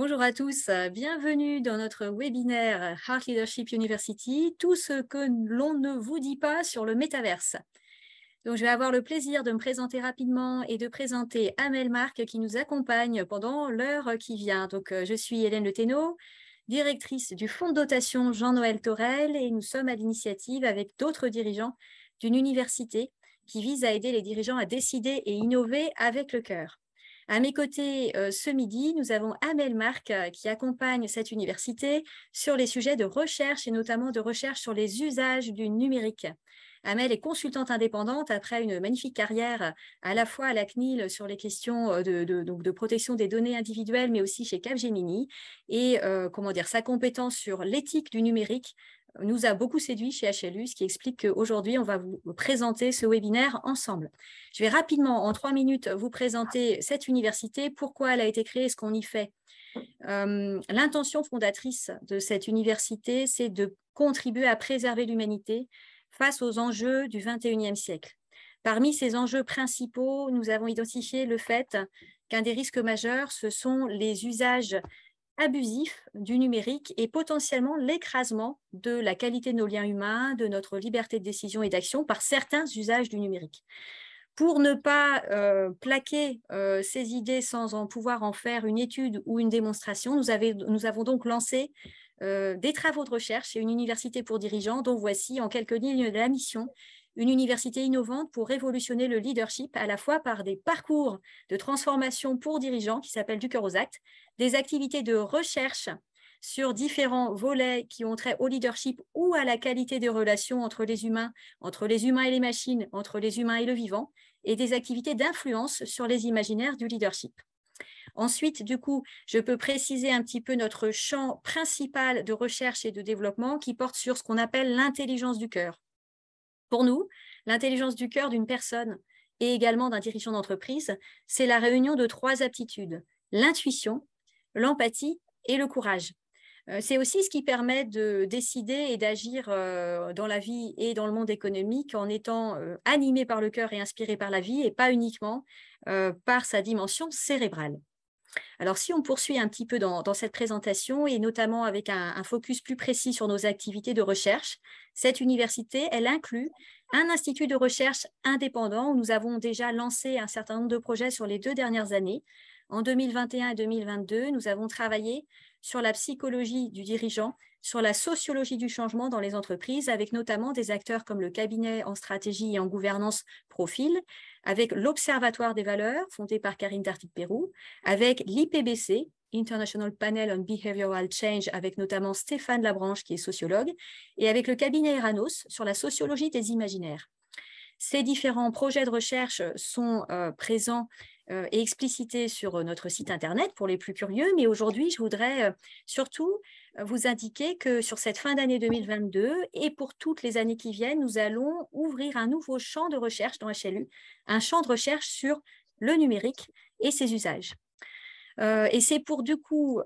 Bonjour à tous, bienvenue dans notre webinaire Heart Leadership University, tout ce que l'on ne vous dit pas sur le métaverse. Donc, je vais avoir le plaisir de me présenter rapidement et de présenter Amel Marc qui nous accompagne pendant l'heure qui vient. Donc, je suis Hélène Le Thénault, directrice du fonds de dotation Jean-Noël Torel, et nous sommes à l'initiative avec d'autres dirigeants d'une université qui vise à aider les dirigeants à décider et innover avec le cœur. À mes côtés, ce midi, nous avons Amel Marc qui accompagne cette université sur les sujets de recherche et notamment de recherche sur les usages du numérique. Amel est consultante indépendante après une magnifique carrière à la fois à la CNIL sur les questions de protection des données individuelles, mais aussi chez Capgemini. Et sa compétence sur l'éthique du numérique nous a beaucoup séduit chez HLU, ce qui explique qu'aujourd'hui, on va vous présenter ce webinaire ensemble. Je vais rapidement, en 3 minutes, vous présenter cette université, pourquoi elle a été créée, ce qu'on y fait. L'intention fondatrice de cette université, c'est de contribuer à préserver l'humanité face aux enjeux du XXIe siècle. Parmi ces enjeux principaux, nous avons identifié le fait qu'un des risques majeurs, ce sont les usages abusif du numérique et potentiellement l'écrasement de la qualité de nos liens humains, de notre liberté de décision et d'action par certains usages du numérique. Pour ne pas plaquer ces idées sans en pouvoir en faire une étude ou une démonstration, nous avons donc lancé des travaux de recherche et une université pour dirigeants dont voici en quelques lignes de la mission. Une université innovante pour révolutionner le leadership à la fois par des parcours de transformation pour dirigeants qui s'appellent Du cœur aux actes, des activités de recherche sur différents volets qui ont trait au leadership ou à la qualité des relations entre les humains et les machines, entre les humains et le vivant, et des activités d'influence sur les imaginaires du leadership. Ensuite, du coup, je peux préciser un petit peu notre champ principal de recherche et de développement qui porte sur ce qu'on appelle l'intelligence du cœur. Pour nous, l'intelligence du cœur d'une personne et également d'un dirigeant d'entreprise, c'est la réunion de 3 aptitudes, l'intuition, l'empathie et le courage. C'est aussi ce qui permet de décider et d'agir dans la vie et dans le monde économique en étant animé par le cœur et inspiré par la vie et pas uniquement par sa dimension cérébrale. Alors, si on poursuit un petit peu dans cette présentation et notamment avec un focus plus précis sur nos activités de recherche, cette université, elle inclut un institut de recherche indépendant où nous avons déjà lancé un certain nombre de projets sur les 2 dernières années. En 2021 et 2022, nous avons travaillé sur la psychologie du dirigeant, sur la sociologie du changement dans les entreprises, avec notamment des acteurs comme le cabinet en stratégie et en gouvernance Profil, avec l'Observatoire des valeurs, fondé par Karine Tartic-Pérou, avec l'IPBC, International Panel on Behavioral Change, avec notamment Stéphane Labranche, qui est sociologue, et avec le cabinet Eranos sur la sociologie des imaginaires. Ces différents projets de recherche sont présents et explicités sur notre site internet pour les plus curieux, mais aujourd'hui, je voudrais surtout vous indiquer que sur cette fin d'année 2022 et pour toutes les années qui viennent, nous allons ouvrir un nouveau champ de recherche dans HLU, un champ de recherche sur le numérique et ses usages. Et c'est pour du coup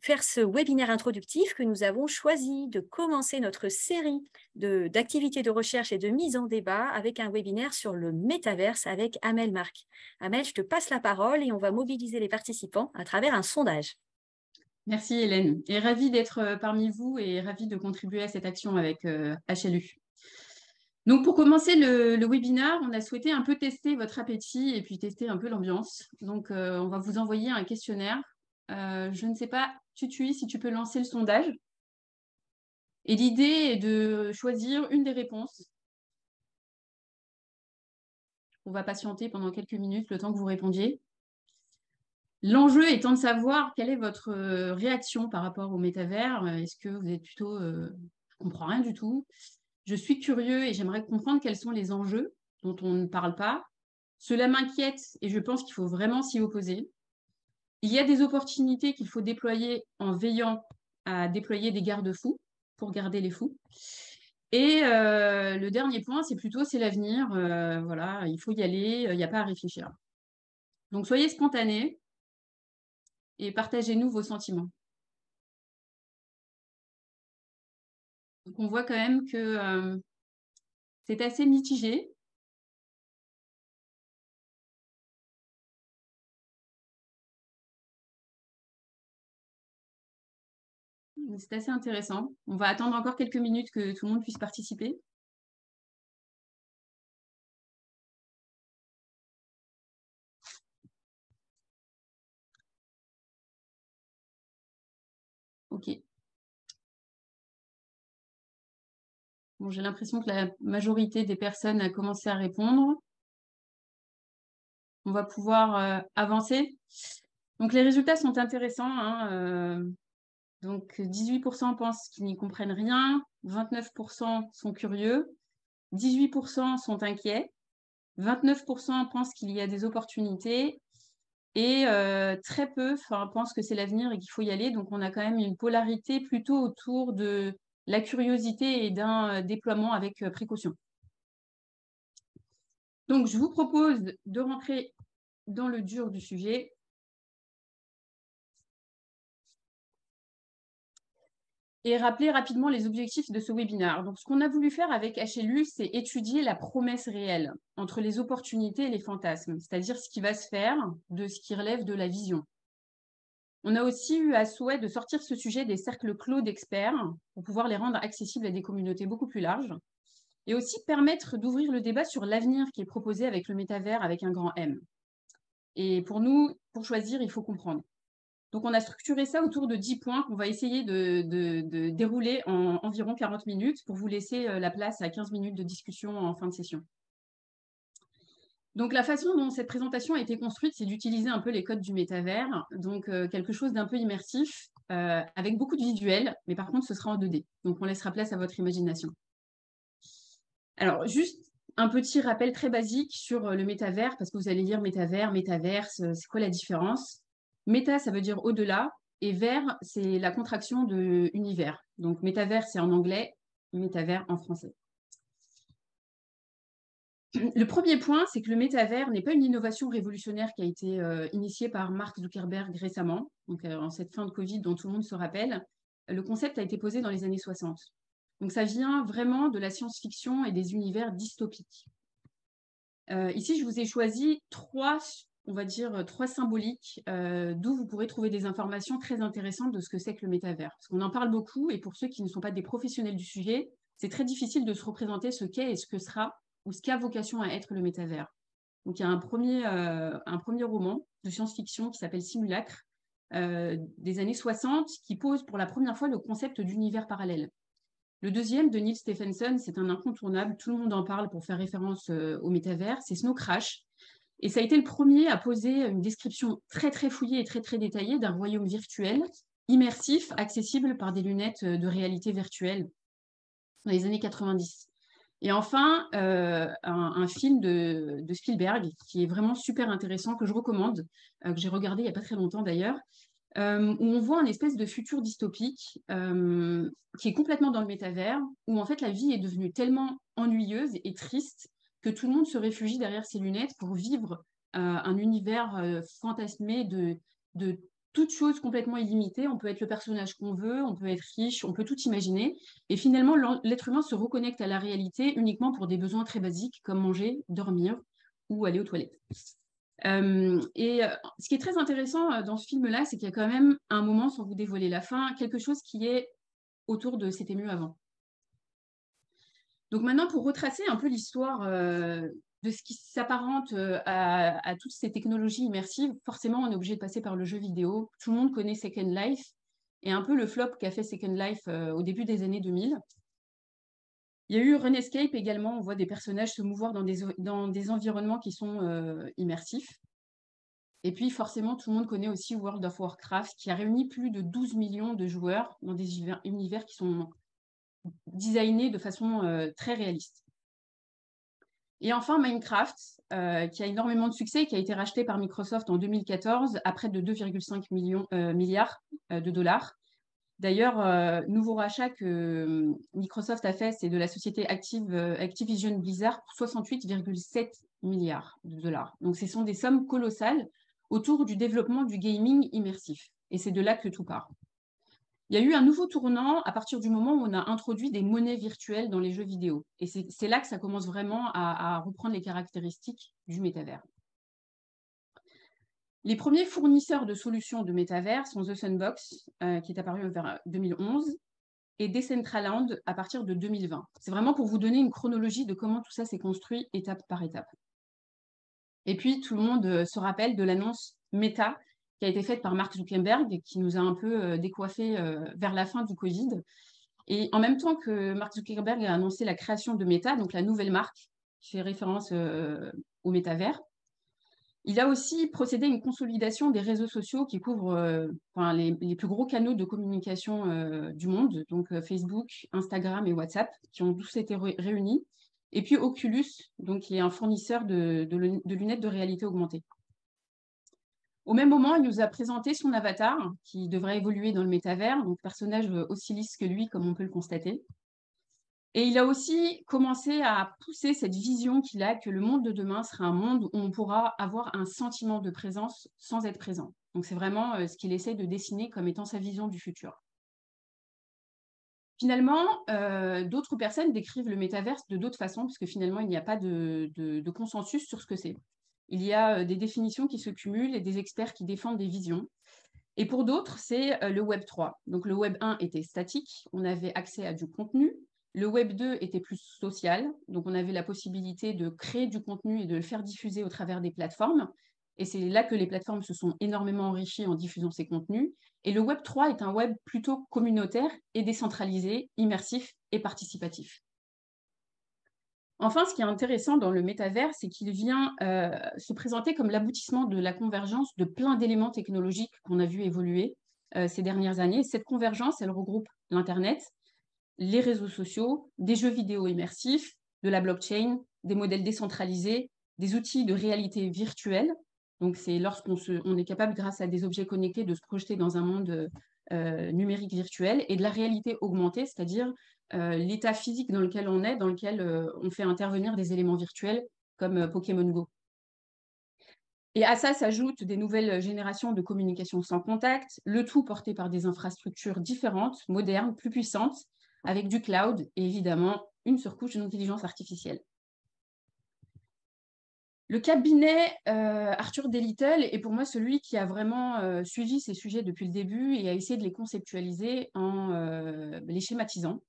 faire ce webinaire introductif que nous avons choisi de commencer notre série d'activités de recherche et de mise en débat avec un webinaire sur le métaverse avec Amel Marc. Amel, je te passe la parole et on va mobiliser les participants à travers un sondage. Merci Hélène, et ravie d'être parmi vous et ravie de contribuer à cette action avec HLU. Donc pour commencer le webinaire, on a souhaité un peu tester votre appétit et puis tester un peu l'ambiance. Donc on va vous envoyer un questionnaire. Je ne sais pas, Tutui, si tu peux lancer le sondage. Et l'idée est de choisir une des réponses. On va patienter pendant quelques minutes le temps que vous répondiez. L'enjeu étant de savoir quelle est votre réaction par rapport au métavers. Est-ce que vous êtes plutôt je ne comprends rien du tout. Je suis curieux et j'aimerais comprendre quels sont les enjeux dont on ne parle pas. Cela m'inquiète et je pense qu'il faut vraiment s'y opposer. Il y a des opportunités qu'il faut déployer en veillant à déployer des garde-fous pour garder les fous. Et le dernier point, c'est l'avenir. Voilà, il faut y aller, il n'y a pas à réfléchir. Donc soyez spontanés et partagez-nous vos sentiments. Donc on voit quand même que c'est assez mitigé. C'est assez intéressant. On va attendre encore quelques minutes que tout le monde puisse participer. OK. Bon, j'ai l'impression que la majorité des personnes a commencé à répondre. On va pouvoir avancer. Donc, les résultats sont intéressants, hein, donc, 18% pensent qu'ils n'y comprennent rien, 29% sont curieux, 18% sont inquiets, 29% pensent qu'il y a des opportunités et très peu pensent que c'est l'avenir et qu'il faut y aller. Donc, on a quand même une polarité plutôt autour de la curiosité et d'un déploiement avec précaution. Donc, je vous propose de rentrer dans le dur du sujet. Et rappeler rapidement les objectifs de ce webinaire. Donc, ce qu'on a voulu faire avec HLU, c'est étudier la promesse réelle entre les opportunités et les fantasmes, c'est-à-dire ce qui va se faire de ce qui relève de la vision. On a aussi eu à souhait de sortir ce sujet des cercles clos d'experts pour pouvoir les rendre accessibles à des communautés beaucoup plus larges et aussi permettre d'ouvrir le débat sur l'avenir qui est proposé avec le métavers avec un grand M. Et pour nous, pour choisir, il faut comprendre. Donc, on a structuré ça autour de 10 points qu'on va essayer de dérouler en environ 40 minutes pour vous laisser la place à 15 minutes de discussion en fin de session. Donc, la façon dont cette présentation a été construite, c'est d'utiliser un peu les codes du métavers, donc quelque chose d'un peu immersif, avec beaucoup de visuels, mais par contre, ce sera en 2D. Donc, on laissera place à votre imagination. Alors, juste un petit rappel très basique sur le métavers, parce que vous allez lire métavers, métaverse, c'est quoi la différence? Méta, ça veut dire au-delà, et vers, c'est la contraction de univers. Donc, métavers, c'est en anglais, métavers en français. Le premier point, c'est que le métavers n'est pas une innovation révolutionnaire qui a été initiée par Mark Zuckerberg récemment, donc en cette fin de Covid dont tout le monde se rappelle. Le concept a été posé dans les années 60. Donc, ça vient vraiment de la science-fiction et des univers dystopiques. Ici, je vous ai choisi trois symboliques d'où vous pourrez trouver des informations très intéressantes de ce que c'est que le métavers. Parce qu'on en parle beaucoup et pour ceux qui ne sont pas des professionnels du sujet, c'est très difficile de se représenter ce qu'est et ce que sera ou ce qu'a vocation à être le métavers. Donc, il y a un premier roman de science-fiction qui s'appelle Simulacre des années 60 qui pose pour la première fois le concept d'univers parallèle. Le deuxième, de Neil Stephenson, c'est un incontournable, tout le monde en parle pour faire référence au métavers, c'est Snow Crash. Et ça a été le premier à poser une description très très fouillée et très très détaillée d'un royaume virtuel, immersif, accessible par des lunettes de réalité virtuelle dans les années 90. Et enfin, un film de Spielberg qui est vraiment super intéressant, que je recommande, que j'ai regardé il n'y a pas très longtemps d'ailleurs, où on voit un espèce de futur dystopique qui est complètement dans le métavers, où en fait la vie est devenue tellement ennuyeuse et triste que tout le monde se réfugie derrière ses lunettes pour vivre un univers fantasmé de toutes choses complètement illimitées. On peut être le personnage qu'on veut, on peut être riche, on peut tout imaginer. Et finalement, l'être humain se reconnecte à la réalité uniquement pour des besoins très basiques comme manger, dormir ou aller aux toilettes. Ce qui est très intéressant dans ce film-là, c'est qu'il y a quand même un moment, sans vous dévoiler la fin, quelque chose qui est autour de C'était mieux avant. Donc maintenant, pour retracer un peu l'histoire de ce qui s'apparente à toutes ces technologies immersives, forcément, on est obligé de passer par le jeu vidéo. Tout le monde connaît Second Life et un peu le flop qu'a fait Second Life au début des années 2000. Il y a eu RuneScape également, on voit des personnages se mouvoir dans des environnements qui sont immersifs. Et puis, forcément, tout le monde connaît aussi World of Warcraft, qui a réuni plus de 12 millions de joueurs dans des univers qui sont designés de façon très réaliste. Et enfin, Minecraft, qui a énormément de succès, qui a été racheté par Microsoft en 2014 à près de 2,5 milliards de dollars. D'ailleurs, nouveau rachat que Microsoft a fait, c'est de la société Activision Blizzard pour 68,7 milliards de dollars. Donc, ce sont des sommes colossales autour du développement du gaming immersif. Et c'est de là que tout part. Il y a eu un nouveau tournant à partir du moment où on a introduit des monnaies virtuelles dans les jeux vidéo. Et c'est là que ça commence vraiment à reprendre les caractéristiques du métavers. Les premiers fournisseurs de solutions de métavers sont The Sandbox, qui est apparu vers 2011, et Decentraland à partir de 2020. C'est vraiment pour vous donner une chronologie de comment tout ça s'est construit étape par étape. Et puis, tout le monde se rappelle de l'annonce Meta qui a été faite par Mark Zuckerberg, qui nous a un peu décoiffé vers la fin du Covid. Et en même temps que Mark Zuckerberg a annoncé la création de Meta, donc la nouvelle marque qui fait référence au métavers, il a aussi procédé à une consolidation des réseaux sociaux qui couvrent les plus gros canaux de communication du monde, donc Facebook, Instagram et WhatsApp, qui ont tous été réunis. Et puis Oculus, donc, qui est un fournisseur de lunettes de réalité augmentée. Au même moment, il nous a présenté son avatar, qui devrait évoluer dans le métavers, donc personnage aussi lisse que lui, comme on peut le constater. Et il a aussi commencé à pousser cette vision qu'il a que le monde de demain sera un monde où on pourra avoir un sentiment de présence sans être présent. Donc c'est vraiment ce qu'il essaie de dessiner comme étant sa vision du futur. Finalement, d'autres personnes décrivent le métaverse de d'autres façons, parce que finalement, il n'y a pas de consensus sur ce que c'est. Il y a des définitions qui se cumulent et des experts qui défendent des visions. Et pour d'autres, c'est le Web 3. Donc le Web 1 était statique, on avait accès à du contenu. Le Web 2 était plus social, donc on avait la possibilité de créer du contenu et de le faire diffuser au travers des plateformes. Et c'est là que les plateformes se sont énormément enrichies en diffusant ces contenus. Et le Web 3 est un web plutôt communautaire et décentralisé, immersif et participatif. Enfin, ce qui est intéressant dans le métavers, c'est qu'il vient se présenter comme l'aboutissement de la convergence de plein d'éléments technologiques qu'on a vu évoluer ces dernières années. Cette convergence, elle regroupe l'Internet, les réseaux sociaux, des jeux vidéo immersifs, de la blockchain, des modèles décentralisés, des outils de réalité virtuelle. Donc, c'est lorsqu'on est capable, grâce à des objets connectés, de se projeter dans un monde numérique virtuel, et de la réalité augmentée, c'est-à-dire l'état physique dans lequel on est, dans lequel on fait intervenir des éléments virtuels comme Pokémon Go. Et à ça s'ajoutent des nouvelles générations de communication sans contact, le tout porté par des infrastructures différentes, modernes, plus puissantes, avec du cloud et évidemment une surcouche d'intelligence artificielle. Le cabinet Arthur D. Little est pour moi celui qui a vraiment suivi ces sujets depuis le début et a essayé de les conceptualiser en les schématisant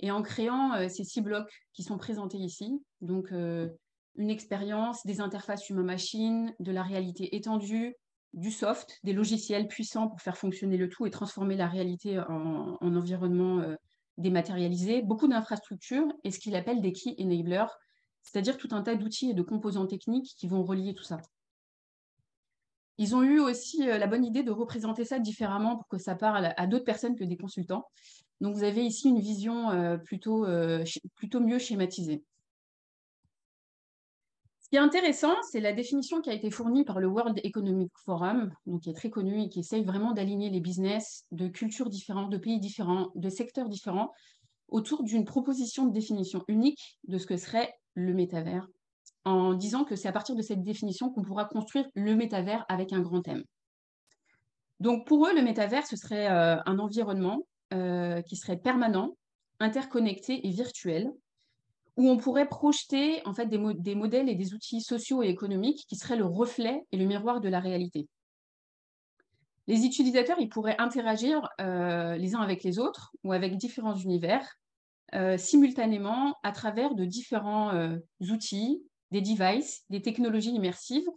et en créant ces 6 blocs qui sont présentés ici. Donc, une expérience, des interfaces humain-machine, de la réalité étendue, du soft, des logiciels puissants pour faire fonctionner le tout et transformer la réalité en environnement dématérialisé, beaucoup d'infrastructures et ce qu'il appelle des key enablers, c'est-à-dire tout un tas d'outils et de composants techniques qui vont relier tout ça. Ils ont eu aussi la bonne idée de représenter ça différemment pour que ça parle à d'autres personnes que des consultants. Donc, vous avez ici une vision plutôt mieux schématisée. Ce qui est intéressant, c'est la définition qui a été fournie par le World Economic Forum, donc qui est très connu et qui essaye vraiment d'aligner les business de cultures différentes, de pays différents, de secteurs différents, autour d'une proposition de définition unique de ce que serait le métavers, en disant que c'est à partir de cette définition qu'on pourra construire le métavers avec un grand M. Donc pour eux, le métavers, ce serait un environnement qui serait permanent, interconnecté et virtuel, où on pourrait projeter en fait des modèles et des outils sociaux et économiques qui seraient le reflet et le miroir de la réalité. Les utilisateurs, ils pourraient interagir les uns avec les autres ou avec différents univers simultanément à travers de différents outils, des devices, des technologies immersives,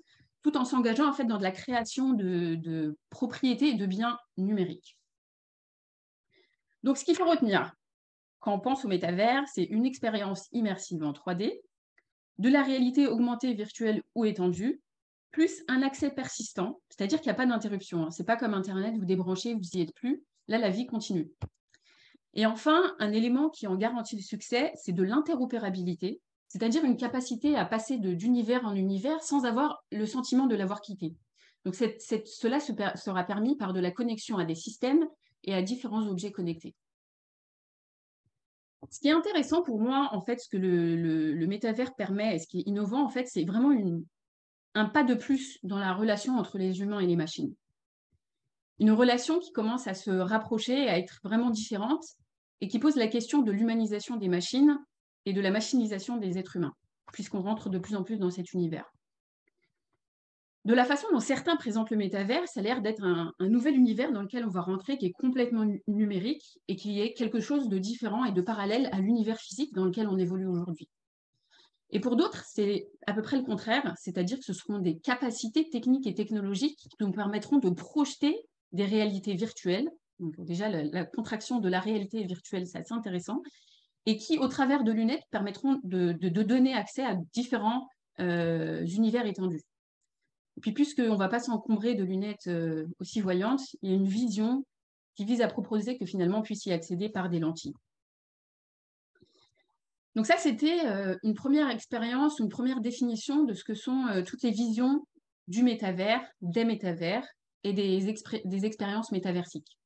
tout en s'engageant en fait dans de la création de propriétés et de biens numériques. Donc, ce qu'il faut retenir quand on pense au métavers, c'est une expérience immersive en 3D, de la réalité augmentée, virtuelle ou étendue, plus un accès persistant, c'est-à-dire qu'il n'y a pas d'interruption. Ce n'est pas comme Internet, vous débranchez, vous n'y êtes plus. Là, la vie continue. Et enfin, un élément qui en garantit le succès, c'est de l'interopérabilité, c'est-à-dire une capacité à passer d'univers en univers sans avoir le sentiment de l'avoir quitté. Donc cela sera permis par de la connexion à des systèmes et à différents objets connectés. Ce qui est intéressant pour moi, en fait, ce que le métavers permet et ce qui est innovant, en fait, c'est vraiment un pas de plus dans la relation entre les humains et les machines. Une relation qui commence à se rapprocher, à être vraiment différente et qui pose la question de l'humanisation des machines et de la machinisation des êtres humains, puisqu'on rentre de plus en plus dans cet univers. De la façon dont certains présentent le métavers, ça a l'air d'être un nouvel univers dans lequel on va rentrer, qui est complètement numérique et qui est quelque chose de différent et de parallèle à l'univers physique dans lequel on évolue aujourd'hui. Et pour d'autres, c'est à peu près le contraire, c'est-à-dire que ce seront des capacités techniques et technologiques qui nous permettront de projeter des réalités virtuelles. Donc déjà, la contraction de la réalité virtuelle, c'est assez intéressant, et qui, au travers de lunettes, permettront de donner accès à différents univers étendus. Et puis, puisqu'on ne va pas s'encombrer de lunettes aussi voyantes, il y a une vision qui vise à proposer que finalement on puisse y accéder par des lentilles. Donc ça, c'était une première expérience, une première définition de ce que sont toutes les visions du métavers, des métavers et des expériences métaversiques.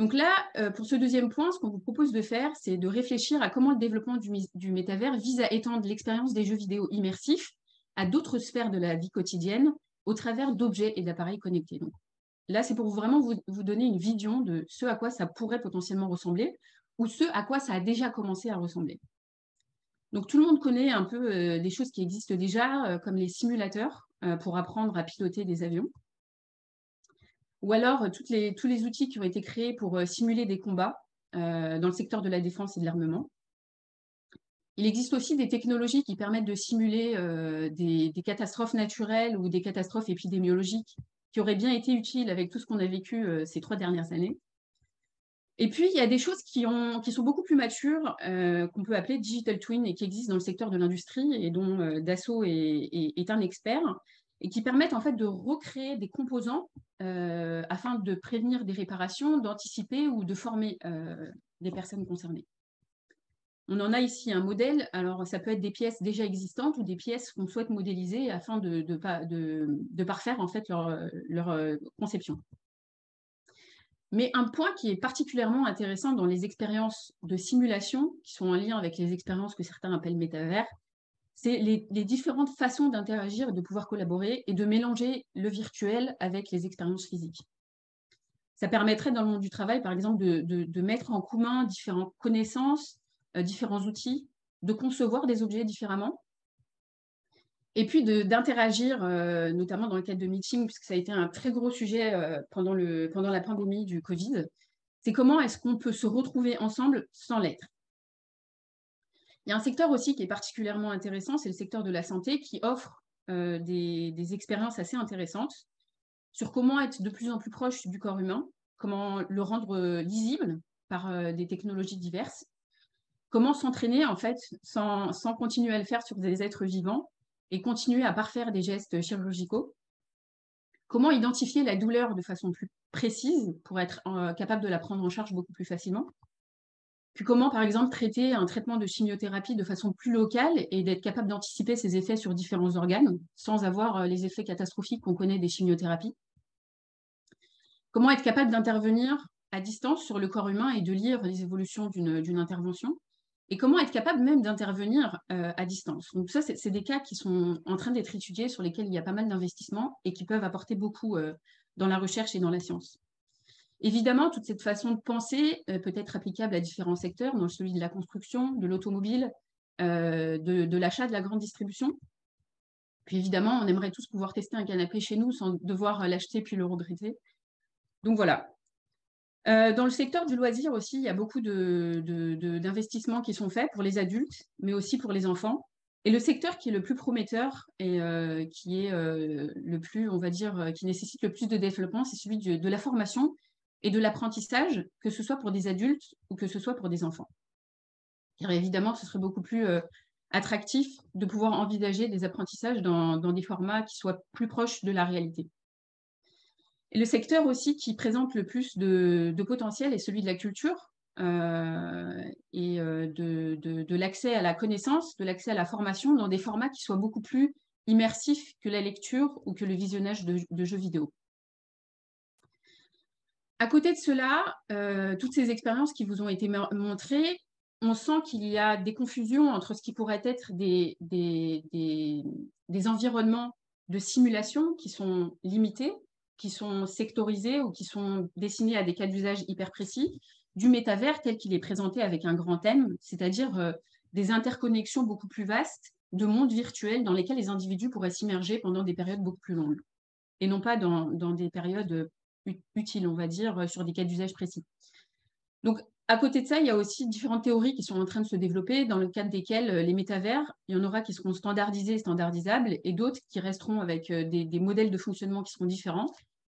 Donc là, pour ce deuxième point, ce qu'on vous propose de faire, c'est de réfléchir à comment le développement du métavers vise à étendre l'expérience des jeux vidéo immersifs à d'autres sphères de la vie quotidienne au travers d'objets et d'appareils connectés. Donc, là, c'est pour vraiment vous donner une vision de ce à quoi ça pourrait potentiellement ressembler ou ce à quoi ça a déjà commencé à ressembler. Donc, tout le monde connaît un peu des choses qui existent déjà, comme les simulateurs pour apprendre à piloter des avions, ou alors tous les outils qui ont été créés pour simuler des combats dans le secteur de la défense et de l'armement. Il existe aussi des technologies qui permettent de simuler des catastrophes naturelles ou des catastrophes épidémiologiques qui auraient bien été utiles avec tout ce qu'on a vécu ces 3 dernières années. Et puis, il y a des choses qui sont beaucoup plus matures, qu'on peut appeler digital twin et qui existent dans le secteur de l'industrie et dont Dassault est un expert et qui permettent en fait de recréer des composants afin de prévenir des réparations, d'anticiper ou de former des personnes concernées. On en a ici un modèle, alors ça peut être des pièces déjà existantes ou des pièces qu'on souhaite modéliser afin de parfaire en fait leur conception. Mais un point qui est particulièrement intéressant dans les expériences de simulation, qui sont en lien avec les expériences que certains appellent métavers, c'est les différentes façons d'interagir, de pouvoir collaborer et de mélanger le virtuel avec les expériences physiques. Ça permettrait dans le monde du travail, par exemple, de mettre en commun différentes connaissances, différents outils, de concevoir des objets différemment, et puis d'interagir, notamment dans le cadre de meetings, puisque ça a été un très gros sujet pendant la pandémie du Covid, c'est comment est-ce qu'on peut se retrouver ensemble sans l'être. Il y a un secteur aussi qui est particulièrement intéressant, c'est le secteur de la santé, qui offre des expériences assez intéressantes sur comment être de plus en plus proche du corps humain, comment le rendre lisible par des technologies diverses, comment s'entraîner en fait sans continuer à le faire sur des êtres vivants et continuer à parfaire des gestes chirurgicaux, comment identifier la douleur de façon plus précise pour être capable de la prendre en charge beaucoup plus facilement, puis comment par exemple traiter un traitement de chimiothérapie de façon plus locale et d'être capable d'anticiper ses effets sur différents organes sans avoir les effets catastrophiques qu'on connaît des chimiothérapies. Comment être capable d'intervenir à distance sur le corps humain et de lire les évolutions d'une intervention. Et comment être capable même d'intervenir à distance. Donc ça, c'est des cas qui sont en train d'être étudiés, sur lesquels il y a pas mal d'investissements et qui peuvent apporter beaucoup dans la recherche et dans la science. Évidemment, toute cette façon de penser peut être applicable à différents secteurs, dans celui de la construction, de l'automobile, de l'achat, de la grande distribution. Puis évidemment, on aimerait tous pouvoir tester un canapé chez nous sans devoir l'acheter puis le regretter. Donc voilà. Dans le secteur du loisir aussi, il y a beaucoup d'investissements qui sont faits pour les adultes, mais aussi pour les enfants. Et le secteur qui est le plus prometteur et qui est le plus, on va dire, qui nécessite le plus de développement, c'est celui de la formation et de l'apprentissage, que ce soit pour des adultes ou que ce soit pour des enfants. Car évidemment, ce serait beaucoup plus attractif de pouvoir envisager des apprentissages dans des formats qui soient plus proches de la réalité. Et le secteur aussi qui présente le plus de potentiel est celui de la culture et de l'accès à la connaissance, de l'accès à la formation dans des formats qui soient beaucoup plus immersifs que la lecture ou que le visionnage de jeux vidéo. À côté de cela, toutes ces expériences qui vous ont été montrées, on sent qu'il y a des confusions entre ce qui pourrait être des environnements de simulation qui sont limités, qui sont sectorisés ou qui sont destinés à des cas d'usage hyper précis, du métavers tel qu'il est présenté avec un grand thème, c'est-à-dire des interconnexions beaucoup plus vastes de mondes virtuels dans lesquels les individus pourraient s'immerger pendant des périodes beaucoup plus longues, et non pas dans des périodes utiles, on va dire, sur des cas d'usage précis. Donc, à côté de ça, il y a aussi différentes théories qui sont en train de se développer, dans le cadre desquelles les métavers, il y en aura qui seront standardisés, standardisables, et d'autres qui resteront avec des modèles de fonctionnement qui seront différents.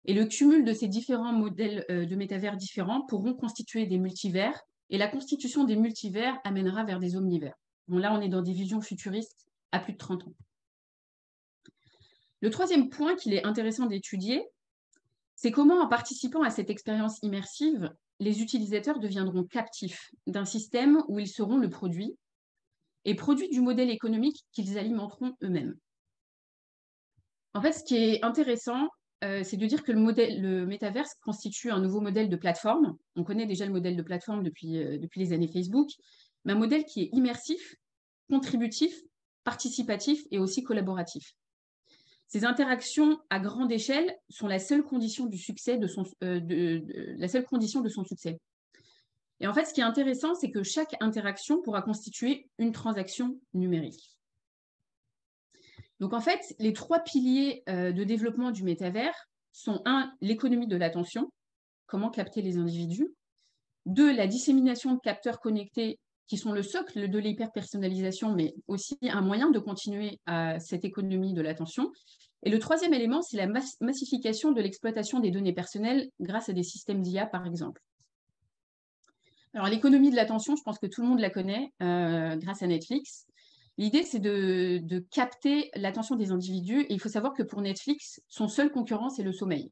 Et le cumul de ces différents modèles de métavers différents pourront constituer des multivers, et la constitution des multivers amènera vers des omnivers. Bon, là, on est dans des visions futuristes à plus de 30 ans. Le troisième point qu'il est intéressant d'étudier, c'est comment, en participant à cette expérience immersive, les utilisateurs deviendront captifs d'un système où ils seront le produit, et produit du modèle économique qu'ils alimenteront eux-mêmes. En fait, ce qui est intéressant, c'est de dire que le métaverse constitue un nouveau modèle de plateforme. On connaît déjà le modèle de plateforme depuis les années Facebook, mais un modèle qui est immersif, contributif, participatif et aussi collaboratif. Ces interactions à grande échelle sont la seule condition du succès la seule condition de son succès. Et en fait, ce qui est intéressant, c'est que chaque interaction pourra constituer une transaction numérique. Donc en fait, les 3 piliers de développement du métavers sont 1, l'économie de l'attention, comment capter les individus. 2, la dissémination de capteurs connectés qui sont le socle de l'hyper-personnalisation, mais aussi un moyen de continuer à cette économie de l'attention. Et le 3e élément, c'est la massification de l'exploitation des données personnelles grâce à des systèmes d'IA, par exemple. Alors, l'économie de l'attention, je pense que tout le monde la connaît grâce à Netflix. L'idée, c'est de capter l'attention des individus. Et il faut savoir que pour Netflix, son seul concurrent, c'est le sommeil.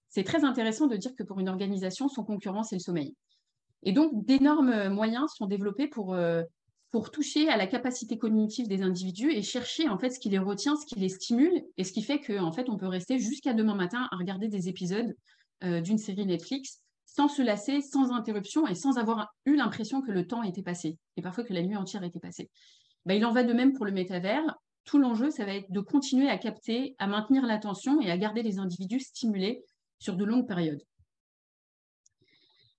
C'est très intéressant de dire que pour une organisation, son concurrent, c'est le sommeil. Et donc, d'énormes moyens sont développés pour toucher à la capacité cognitive des individus et chercher en fait ce qui les retient, ce qui les stimule, et ce qui fait qu'en fait, on peut rester jusqu'à demain matin à regarder des épisodes d'une série Netflix sans se lasser, sans interruption et sans avoir eu l'impression que le temps était passé, et parfois que la nuit entière était passée. Ben, il en va de même pour le métavers. Tout l'enjeu, ça va être de continuer à capter, à maintenir l'attention et à garder les individus stimulés sur de longues périodes.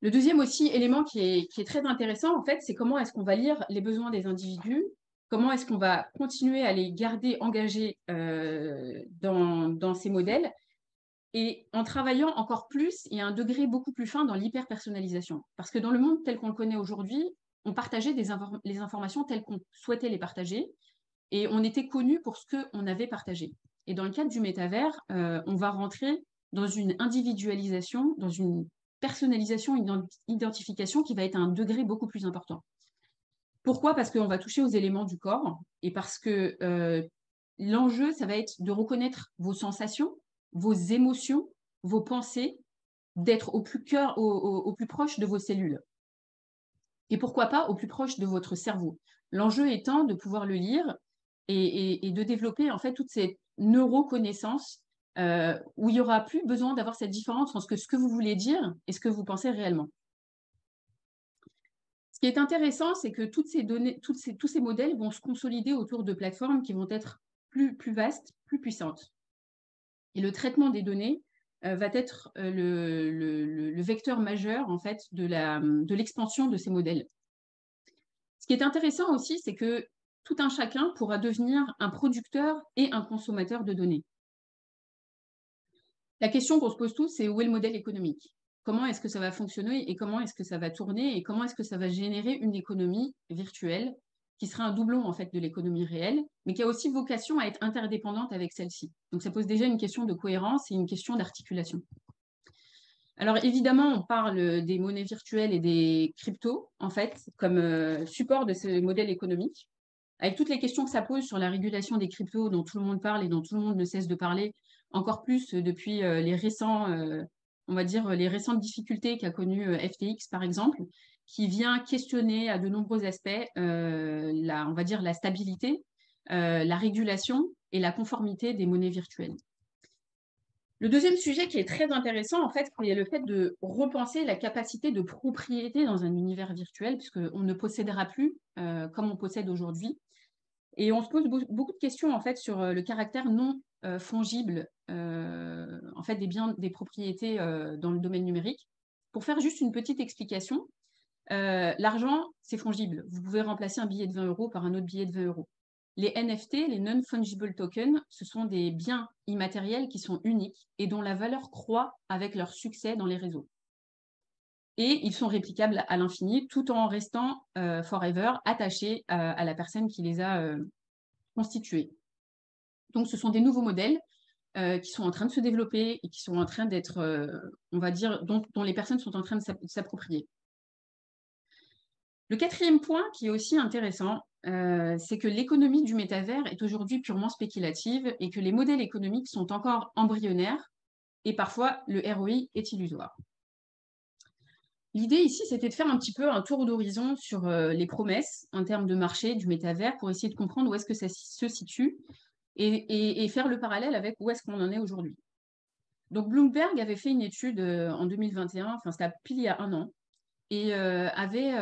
Le deuxième aussi élément qui est très intéressant, en fait, c'est comment est-ce qu'on va lire les besoins des individus, comment est-ce qu'on va continuer à les garder engagés dans ces modèles, et en travaillant encore plus et à un degré beaucoup plus fin dans l'hyper-personnalisation. Parce que dans le monde tel qu'on le connaît aujourd'hui, on partageait les informations telles qu'on souhaitait les partager, et on était connu pour ce qu'on avait partagé. Et dans le cadre du métavers, on va rentrer dans une individualisation, dans une personnalisation, une identification qui va être à un degré beaucoup plus important. Pourquoi? Parce qu'on va toucher aux éléments du corps et parce que l'enjeu, ça va être de reconnaître vos sensations, vos émotions, vos pensées, d'être au plus proche de vos cellules. Et pourquoi pas au plus proche de votre cerveau. L'enjeu étant de pouvoir le lire et de développer en fait toute cette neuroconnaissance où il n'y aura plus besoin d'avoir cette différence entre ce que vous voulez dire et ce que vous pensez réellement. Ce qui est intéressant, c'est que toutes ces données, tous ces modèles vont se consolider autour de plateformes qui vont être plus vastes, plus puissantes. Et le traitement des données va être le vecteur majeur en fait de l'expansion de ces modèles. Ce qui est intéressant aussi, c'est que tout un chacun pourra devenir un producteur et un consommateur de données. La question qu'on se pose tous, c'est où est le modèle économique? Comment est-ce que ça va fonctionner et comment est-ce que ça va tourner et comment est-ce que ça va générer une économie virtuelle qui sera un doublon en fait de l'économie réelle, mais qui a aussi vocation à être interdépendante avec celle-ci. Donc ça pose déjà une question de cohérence et une question d'articulation. Alors évidemment, on parle des monnaies virtuelles et des cryptos, en fait, comme support de ce modèle économique, avec toutes les questions que ça pose sur la régulation des cryptos dont tout le monde parle et dont tout le monde ne cesse de parler, encore plus depuis les récentes difficultés qu'a connues FTX, par exemple, qui vient questionner à de nombreux aspects la stabilité, la régulation et la conformité des monnaies virtuelles. Le deuxième sujet qui est très intéressant, en fait, c'est le fait de repenser la capacité de propriété dans un univers virtuel, puisqu'on ne possédera plus comme on possède aujourd'hui. Et on se pose beaucoup de questions, en fait, sur le caractère non fongible en fait, des biens, des propriétés dans le domaine numérique. Pour faire juste une petite explication, l'argent, c'est fongible. Vous pouvez remplacer un billet de 20 € par un autre billet de 20 €. Les NFT, les non-fungible tokens, ce sont des biens immatériels qui sont uniques et dont la valeur croît avec leur succès dans les réseaux. Et ils sont réplicables à l'infini tout en restant forever attachés à la personne qui les a constitués. Donc, ce sont des nouveaux modèles qui sont en train de se développer et qui sont en train d'être, on va dire, dont les personnes sont en train de s'approprier. Le quatrième point qui est aussi intéressant, c'est que l'économie du métavers est aujourd'hui purement spéculative et que les modèles économiques sont encore embryonnaires et parfois le ROI est illusoire. L'idée ici, c'était de faire un petit peu un tour d'horizon sur les promesses en termes de marché du métavers pour essayer de comprendre où est-ce que ça se situe et faire le parallèle avec où est-ce qu'on en est aujourd'hui. Donc Bloomberg avait fait une étude en 2021, enfin c'était pile il y a un an, et avait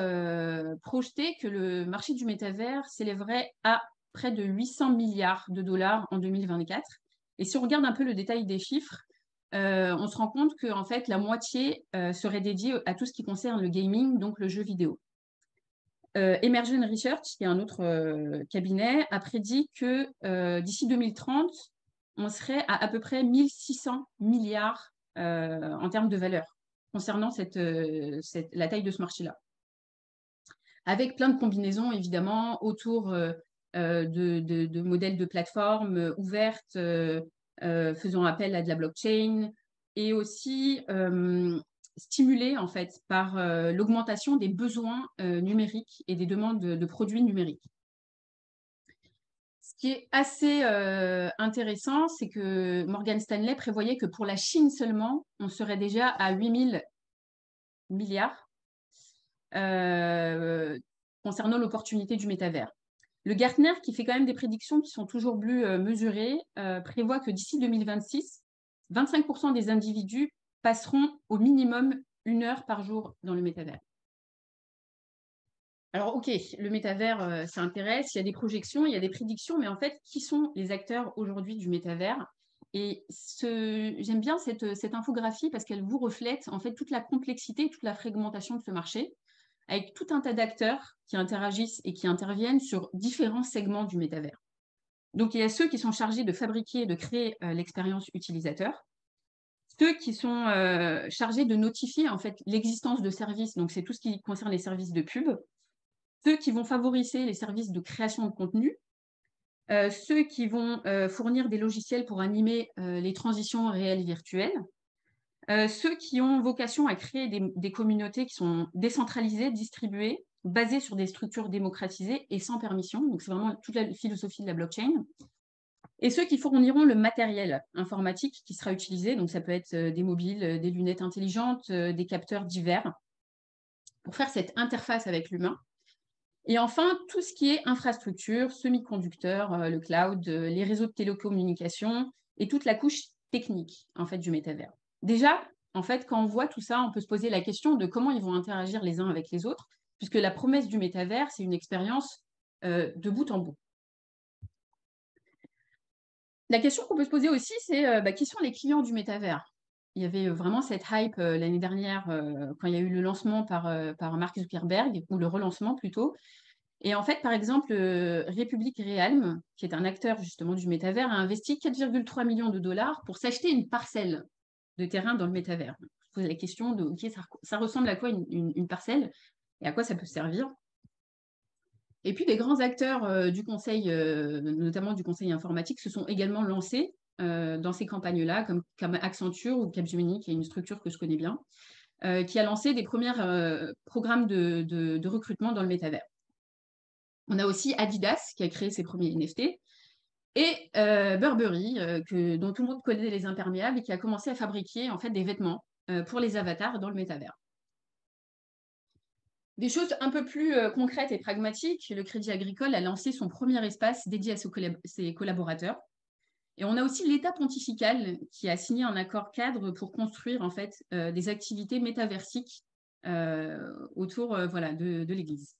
projeté que le marché du métavers s'élèverait à près de 800 milliards de dollars en 2024. Et si on regarde un peu le détail des chiffres, on se rend compte que en fait, la moitié serait dédiée à tout ce qui concerne le gaming, donc le jeu vidéo. Emergent Research, qui est un autre cabinet, a prédit que d'ici 2030, on serait à peu près 1600 milliards en termes de valeur concernant la taille de ce marché-là. Avec plein de combinaisons, évidemment, autour de modèles de plateformes ouvertes, faisant appel à de la blockchain, et aussi stimulé en fait par l'augmentation des besoins numériques et des demandes de produits numériques. Ce qui est assez intéressant, c'est que Morgan Stanley prévoyait que pour la Chine seulement, on serait déjà à 8000 milliards concernant l'opportunité du métavers. Le Gartner, qui fait quand même des prédictions qui sont toujours plus mesurées, prévoit que d'ici 2026, 25% des individus passeront au minimum 1 heure par jour dans le métavers. Alors, ok, le métavers, ça intéresse, il y a des projections, il y a des prédictions, mais en fait, qui sont les acteurs aujourd'hui du métavers? Et j'aime bien cette infographie parce qu'elle vous reflète en fait toute la complexité, toute la fragmentation de ce marché, avec tout un tas d'acteurs qui interagissent et qui interviennent sur différents segments du métavers. Donc, il y a ceux qui sont chargés de fabriquer et de créer l'expérience utilisateur, ceux qui sont chargés de notifier en fait l'existence de services, donc c'est tout ce qui concerne les services de pub, ceux qui vont favoriser les services de création de contenu, ceux qui vont fournir des logiciels pour animer les transitions réelles virtuelles, ceux qui ont vocation à créer des communautés qui sont décentralisées, distribuées, basées sur des structures démocratisées et sans permission. Donc, c'est vraiment toute la philosophie de la blockchain. Et ceux qui fourniront le matériel informatique qui sera utilisé. Donc, ça peut être des mobiles, des lunettes intelligentes, des capteurs divers, pour faire cette interface avec l'humain. Et enfin, tout ce qui est infrastructure, semi-conducteurs, le cloud, les réseaux de télécommunications et toute la couche technique en fait, du métavers. Déjà, en fait, quand on voit tout ça, on peut se poser la question de comment ils vont interagir les uns avec les autres, puisque la promesse du métavers, c'est une expérience de bout en bout. La question qu'on peut se poser aussi, c'est qui sont les clients du métavers? Il y avait vraiment cette hype l'année dernière quand il y a eu le lancement par Mark Zuckerberg, ou le relancement plutôt. Et en fait, par exemple, Republic Realm, qui est un acteur justement du métavers, a investi 4,3 millions de dollars pour s'acheter une parcelle de terrain dans le métavers. Je pose la question de okay, ça ressemble à quoi une parcelle et à quoi ça peut servir? Et puis, des grands acteurs du conseil, notamment du conseil informatique, se sont également lancés dans ces campagnes-là, comme Accenture ou Capgemini, qui est une structure que je connais bien, qui a lancé des premiers programmes de recrutement dans le métavers. On a aussi Adidas, qui a créé ses premiers NFT, et Burberry, dont tout le monde connaît les imperméables, et qui a commencé à fabriquer en fait, des vêtements pour les avatars dans le métavers. Des choses un peu plus concrètes et pragmatiques, le Crédit Agricole a lancé son premier espace dédié à ses collaborateurs. Et on a aussi l'État pontifical qui a signé un accord cadre pour construire en fait, des activités métaversiques autour de l'Église.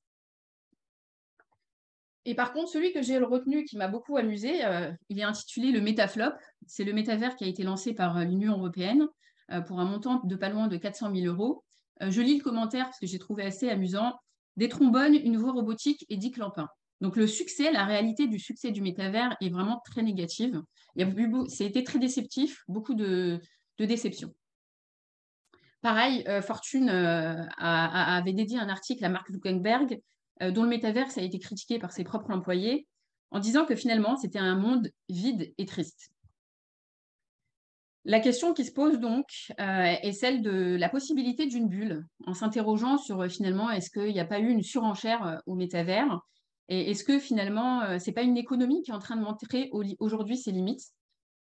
Et par contre, celui que j'ai retenu qui m'a beaucoup amusé, il est intitulé le Métaflop. C'est le métavers qui a été lancé par l'Union européenne pour un montant de pas loin de 400 000 euros. Je lis le commentaire parce que j'ai trouvé assez amusant. Des trombones, une voix robotique et 10 clampins. Donc, la réalité du succès du métavers est vraiment très négative. Ça a été très déceptif, beaucoup de déceptions. Pareil, Fortune avait dédié un article à Mark Zuckerberg, dont le métavers a été critiqué par ses propres employés, en disant que finalement, c'était un monde vide et triste. La question qui se pose donc est celle de la possibilité d'une bulle, en s'interrogeant sur finalement, est-ce qu'il n'y a pas eu une surenchère au métavers, et est-ce que finalement, ce n'est pas une économie qui est en train de montrer aujourd'hui ses limites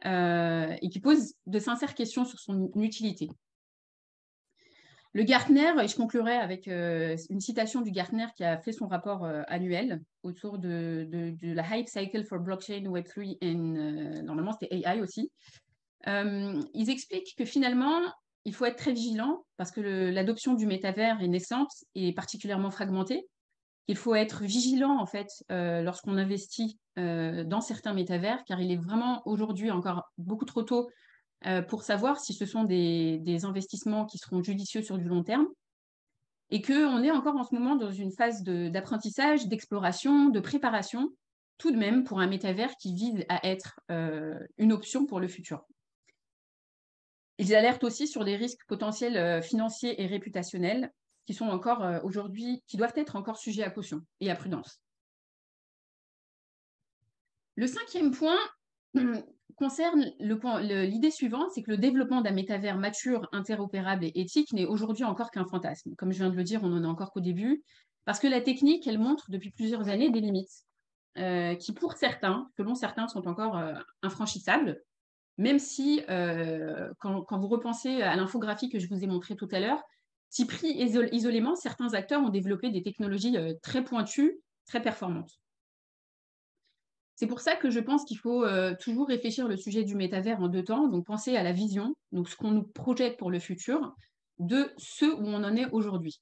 et qui pose de sincères questions sur son utilité. Le Gartner, et je conclurai avec une citation du Gartner qui a fait son rapport annuel autour de la hype cycle for blockchain, Web3 et normalement c'était AI aussi. Ils expliquent que finalement, il faut être très vigilant parce que l'adoption du métavers est naissante et particulièrement fragmentée. Il faut être vigilant en fait lorsqu'on investit dans certains métavers car il est vraiment aujourd'hui encore beaucoup trop tôt pour savoir si ce sont des investissements qui seront judicieux sur du long terme et qu'on est encore en ce moment dans une phase d'apprentissage, d'exploration, de préparation, tout de même pour un métavers qui vise à être une option pour le futur. Ils alertent aussi sur les risques potentiels financiers et réputationnels qui sont encore aujourd'hui, qui doivent être encore sujets à caution et à prudence. Le 5e point concerne l'idée suivante, c'est que le développement d'un métavers mature, interopérable et éthique n'est aujourd'hui encore qu'un fantasme. Comme je viens de le dire, on n'en est encore qu'au début, parce que la technique, elle montre depuis plusieurs années des limites qui, pour certains, selon certains, sont encore infranchissables, même si, quand vous repensez à l'infographie que je vous ai montrée tout à l'heure, si pris isolément, certains acteurs ont développé des technologies très pointues, très performantes. C'est pour ça que je pense qu'il faut toujours réfléchir le sujet du métavers en 2 temps, donc penser à la vision, donc ce qu'on nous projette pour le futur, de ce où on en est aujourd'hui.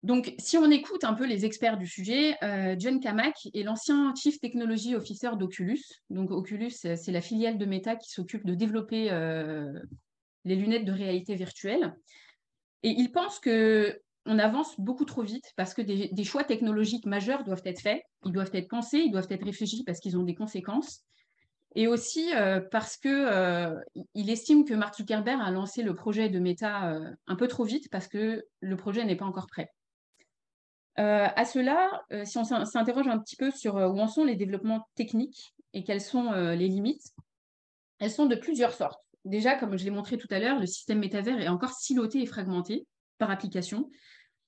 Donc, si on écoute un peu les experts du sujet, John Kamak est l'ancien Chief Technology Officer d'Oculus. Donc, Oculus, c'est la filiale de Meta qui s'occupe de développer les lunettes de réalité virtuelle. Et il pense qu'on avance beaucoup trop vite parce que des choix technologiques majeurs doivent être faits, ils doivent être pensés, ils doivent être réfléchis parce qu'ils ont des conséquences. Et aussi parce qu'il estime que Mark Zuckerberg a lancé le projet de Meta un peu trop vite parce que le projet n'est pas encore prêt. À cela, si on s'interroge un petit peu sur où en sont les développements techniques et quelles sont les limites, elles sont de plusieurs sortes. Déjà, comme je l'ai montré tout à l'heure, le système métavers est encore siloté et fragmenté par application.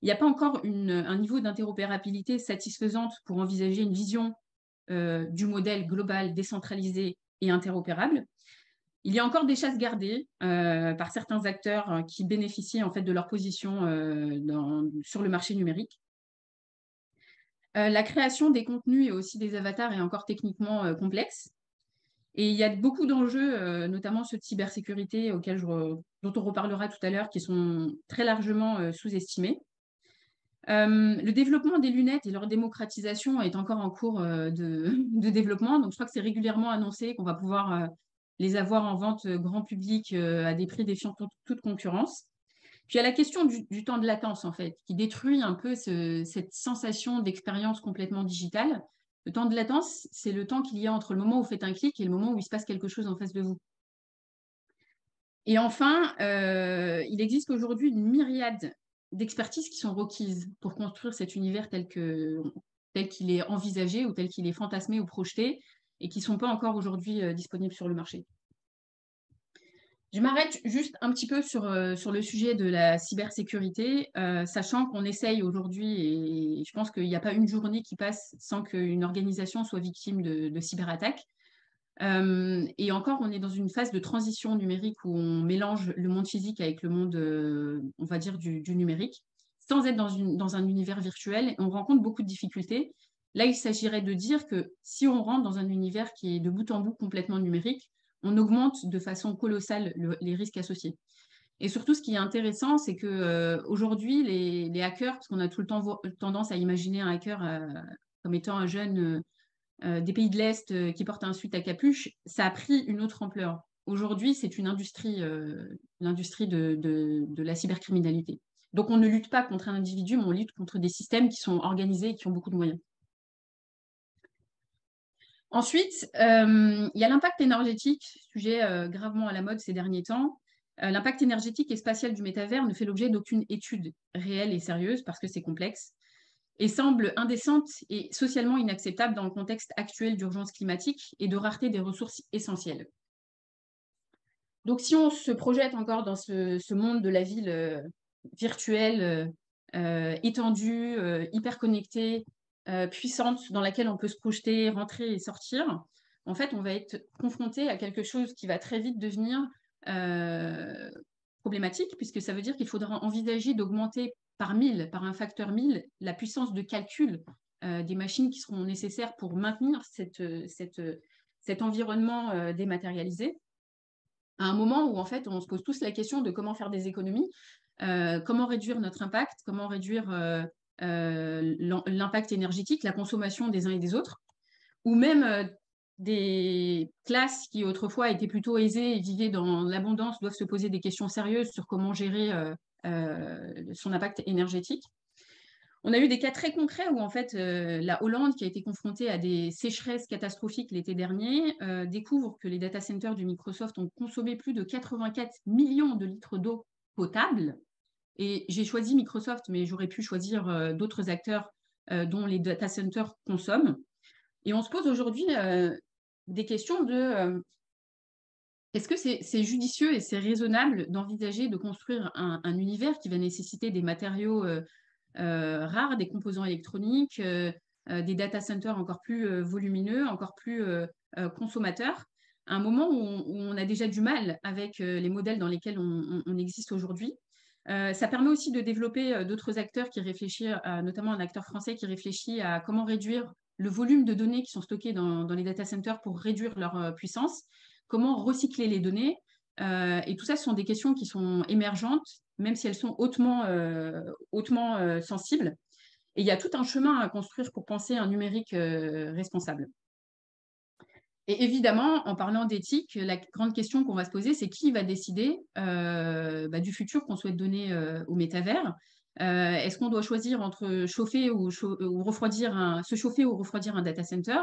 Il n'y a pas encore un niveau d'interopérabilité satisfaisante pour envisager une vision du modèle global, décentralisé et interopérable. Il y a encore des chasses gardées par certains acteurs qui bénéficient en fait de leur position sur le marché numérique. La création des contenus et aussi des avatars est encore techniquement complexe. Et il y a beaucoup d'enjeux, notamment ceux de cybersécurité dont on reparlera tout à l'heure, qui sont très largement sous-estimés. Le développement des lunettes et leur démocratisation est encore en cours de développement. Donc, je crois que c'est régulièrement annoncé qu'on va pouvoir les avoir en vente grand public à des prix défiant toute concurrence. Puis il y a la question du temps de latence, en fait, qui détruit un peu cette sensation d'expérience complètement digitale. Le temps de latence, c'est le temps qu'il y a entre le moment où vous faites un clic et le moment où il se passe quelque chose en face de vous. Et enfin, il existe aujourd'hui une myriade d'expertises qui sont requises pour construire cet univers tel qu'il est envisagé ou tel qu'il est fantasmé ou projeté et qui ne sont pas encore aujourd'hui disponibles sur le marché. Je m'arrête juste un petit peu sur le sujet de la cybersécurité, sachant qu'on essaye aujourd'hui, et je pense qu'il n'y a pas une journée qui passe sans qu'une organisation soit victime de cyberattaques. Et encore, on est dans une phase de transition numérique où on mélange le monde physique avec le monde, on va dire, du numérique, sans être dans un univers virtuel. On rencontre beaucoup de difficultés. Là, il s'agirait de dire que si on rentre dans un univers qui est de bout en bout complètement numérique, on augmente de façon colossale les risques associés. Et surtout, ce qui est intéressant, c'est qu'aujourd'hui, les hackers, parce qu'on a tout le temps tendance à imaginer un hacker comme étant un jeune des pays de l'Est qui porte un suite à capuche, ça a pris une autre ampleur. Aujourd'hui, c'est une industrie, l'industrie de la cybercriminalité. Donc, on ne lutte pas contre un individu, mais on lutte contre des systèmes qui sont organisés et qui ont beaucoup de moyens. Ensuite, il y a l'impact énergétique, sujet gravement à la mode ces derniers temps. L'impact énergétique et spatial du métavers ne fait l'objet d'aucune étude réelle et sérieuse parce que c'est complexe et semble indécente et socialement inacceptable dans le contexte actuel d'urgence climatique et de rareté des ressources essentielles. Donc, si on se projette encore dans ce monde de la ville virtuelle, étendue, hyper connectée, puissante, dans laquelle on peut se projeter, rentrer et sortir, en fait, on va être confronté à quelque chose qui va très vite devenir problématique, puisque ça veut dire qu'il faudra envisager d'augmenter par 1000, par un facteur 1000, la puissance de calcul des machines qui seront nécessaires pour maintenir cet environnement dématérialisé, à un moment où en fait on se pose tous la question de comment faire des économies, comment réduire notre impact, comment réduire l'impact énergétique, la consommation des uns et des autres, ou même des classes qui autrefois étaient plutôt aisées et vivaient dans l'abondance doivent se poser des questions sérieuses sur comment gérer son impact énergétique. On a eu des cas très concrets où en fait la Hollande, qui a été confrontée à des sécheresses catastrophiques l'été dernier, découvre que les data centers du Microsoft ont consommé plus de 84 millions de litres d'eau potable. Et j'ai choisi Microsoft, mais j'aurais pu choisir d'autres acteurs dont les data centers consomment. Et on se pose aujourd'hui des questions de est-ce que c'est judicieux et c'est raisonnable d'envisager de construire un univers qui va nécessiter des matériaux rares, des composants électroniques, des data centers encore plus volumineux, encore plus consommateurs, à un moment où on a déjà du mal avec les modèles dans lesquels on existe aujourd'hui. Ça permet aussi de développer d'autres acteurs qui réfléchissent, notamment un acteur français qui réfléchit à comment réduire le volume de données qui sont stockées dans les data centers pour réduire leur puissance, comment recycler les données. Et tout ça, ce sont des questions qui sont émergentes, même si elles sont hautement sensibles. Et il y a tout un chemin à construire pour penser un numérique responsable. Et évidemment, en parlant d'éthique, la grande question qu'on va se poser, c'est qui va décider du futur qu'on souhaite donner au métavers. Est-ce qu'on doit choisir entre chauffer ou refroidir se chauffer ou refroidir un data center?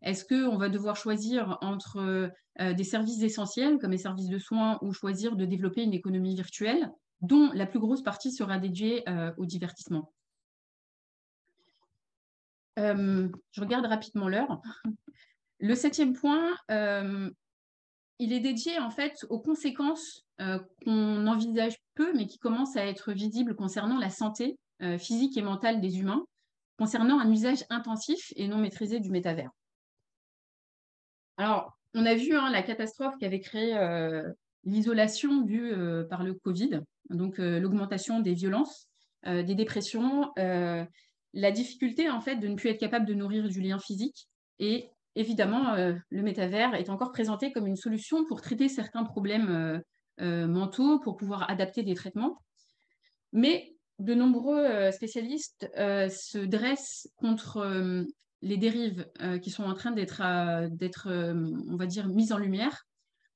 Est-ce qu'on va devoir choisir entre des services essentiels comme les services de soins ou choisir de développer une économie virtuelle dont la plus grosse partie sera dédiée au divertissement? Je regarde rapidement l'heure. Le 7e point, il est dédié en fait aux conséquences qu'on envisage peu, mais qui commencent à être visibles concernant la santé physique et mentale des humains, concernant un usage intensif et non maîtrisé du métavers. Alors, on a vu la catastrophe qu'avait créée l'isolation due par le Covid, donc l'augmentation des violences, des dépressions, la difficulté en fait de ne plus être capable de nourrir du lien physique et évidemment, le métavers est encore présenté comme une solution pour traiter certains problèmes mentaux, pour pouvoir adapter des traitements. Mais de nombreux spécialistes se dressent contre les dérives qui sont en train d'être, on va dire, mises en lumière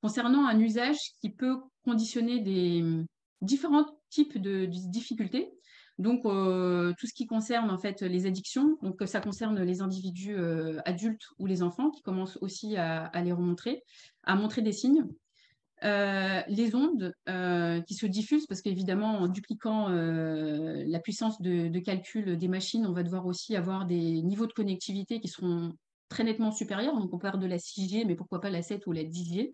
concernant un usage qui peut conditionner des différents types de difficultés. Donc, tout ce qui concerne en fait les addictions, donc ça concerne les individus adultes ou les enfants qui commencent aussi à les remontrer, à montrer des signes. Les ondes qui se diffusent, parce qu'évidemment, en dupliquant la puissance de calcul des machines, on va devoir aussi avoir des niveaux de connectivité qui seront très nettement supérieurs. Donc, on parle de la 6G, mais pourquoi pas la 7 ou la 10G.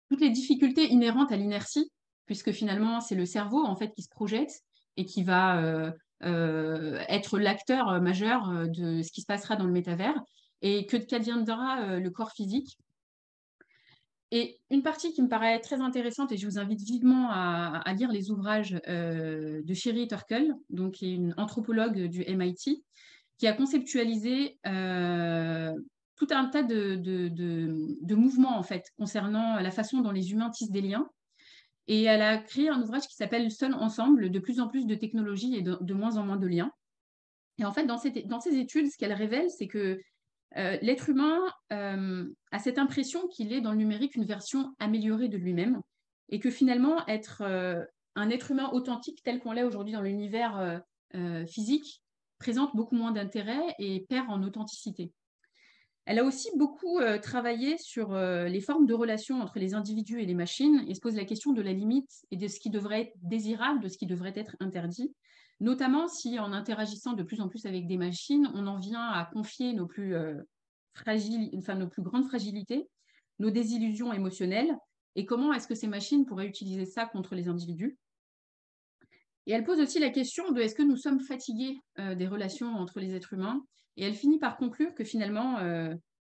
Toutes les difficultés inhérentes à l'inertie, puisque finalement, c'est le cerveau en fait qui se projette et qui va être l'acteur majeur de ce qui se passera dans le métavers et qu'adviendra le corps physique. Et une partie qui me paraît très intéressante, et je vous invite vivement à lire les ouvrages de Sherry Turkle, donc, qui est une anthropologue du MIT, qui a conceptualisé tout un tas de mouvements en fait, concernant la façon dont les humains tissent des liens. Et elle a créé un ouvrage qui s'appelle Seul ensemble, de plus en plus de technologies et de moins en moins de liens. Et en fait, dans ces études, ce qu'elle révèle, c'est que l'être humain a cette impression qu'il est dans le numérique une version améliorée de lui-même et que finalement, être un être humain authentique tel qu'on l'est aujourd'hui dans l'univers physique présente beaucoup moins d'intérêt et perd en authenticité. Elle a aussi beaucoup travaillé sur les formes de relations entre les individus et les machines et se pose la question de la limite et de ce qui devrait être désirable, de ce qui devrait être interdit, notamment si en interagissant de plus en plus avec des machines, on en vient à confier nos plus nos plus grandes fragilités, nos désillusions émotionnelles, et comment est-ce que ces machines pourraient utiliser ça contre les individus. Et elle pose aussi la question de est-ce que nous sommes fatigués des relations entre les êtres humains. Et elle finit par conclure que finalement,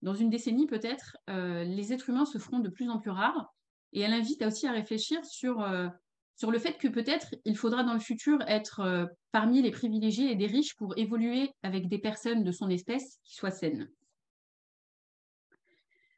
dans une décennie peut-être, les êtres humains se feront de plus en plus rares. Et elle invite aussi à réfléchir sur le fait que peut-être il faudra dans le futur être parmi les privilégiés et des riches pour évoluer avec des personnes de son espèce qui soient saines.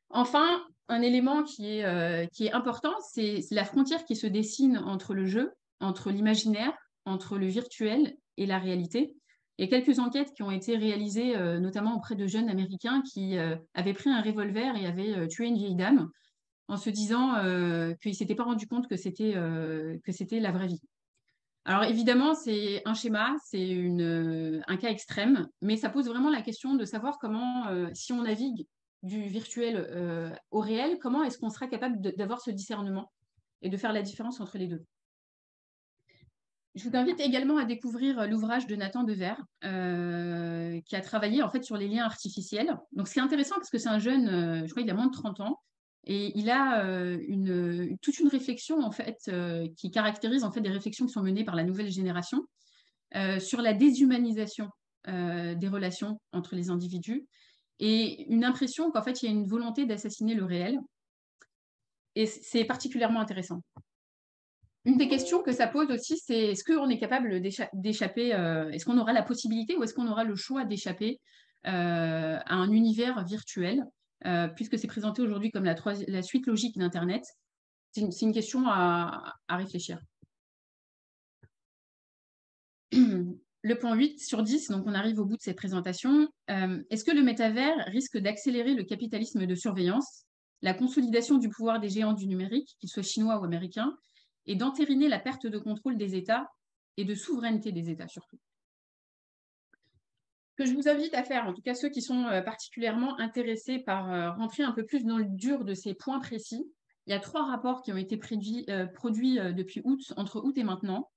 Enfin, un élément qui est important, c'est la frontière qui se dessine entre le jeu, entre l'imaginaire, entre le virtuel et la réalité. Il y a quelques enquêtes qui ont été réalisées, notamment auprès de jeunes Américains qui avaient pris un revolver et avaient tué une vieille dame en se disant qu'ils ne s'étaient pas rendus compte que c'était la vraie vie. Alors évidemment, c'est un schéma, c'est un cas extrême, mais ça pose vraiment la question de savoir comment, si on navigue du virtuel au réel, comment est-ce qu'on sera capable d'avoir ce discernement et de faire la différence entre les deux. Je vous invite également à découvrir l'ouvrage de Nathan Dever, qui a travaillé en fait sur les liens artificiels. Donc c'est intéressant parce que c'est un jeune, je crois qu'il a moins de 30 ans, et il a toute une réflexion en fait qui caractérise en fait des réflexions qui sont menées par la nouvelle génération sur la déshumanisation des relations entre les individus et une impression qu'en fait il y a une volonté d'assassiner le réel. Et c'est particulièrement intéressant. Une des questions que ça pose aussi, c'est est-ce qu'on est capable d'échapper, est-ce qu'on aura la possibilité ou est-ce qu'on aura le choix d'échapper à un univers virtuel, puisque c'est présenté aujourd'hui comme la suite logique d'Internet. C'est une question à réfléchir. Le point 8 sur 10, donc on arrive au bout de cette présentation. Est-ce que le métavers risque d'accélérer le capitalisme de surveillance, la consolidation du pouvoir des géants du numérique, qu'ils soient chinois ou américains, et d'entériner la perte de contrôle des États et de souveraineté des États surtout? Ce que je vous invite à faire, en tout cas ceux qui sont particulièrement intéressés par rentrer un peu plus dans le dur de ces points précis, il y a 3 rapports qui ont été produits depuis entre août et maintenant.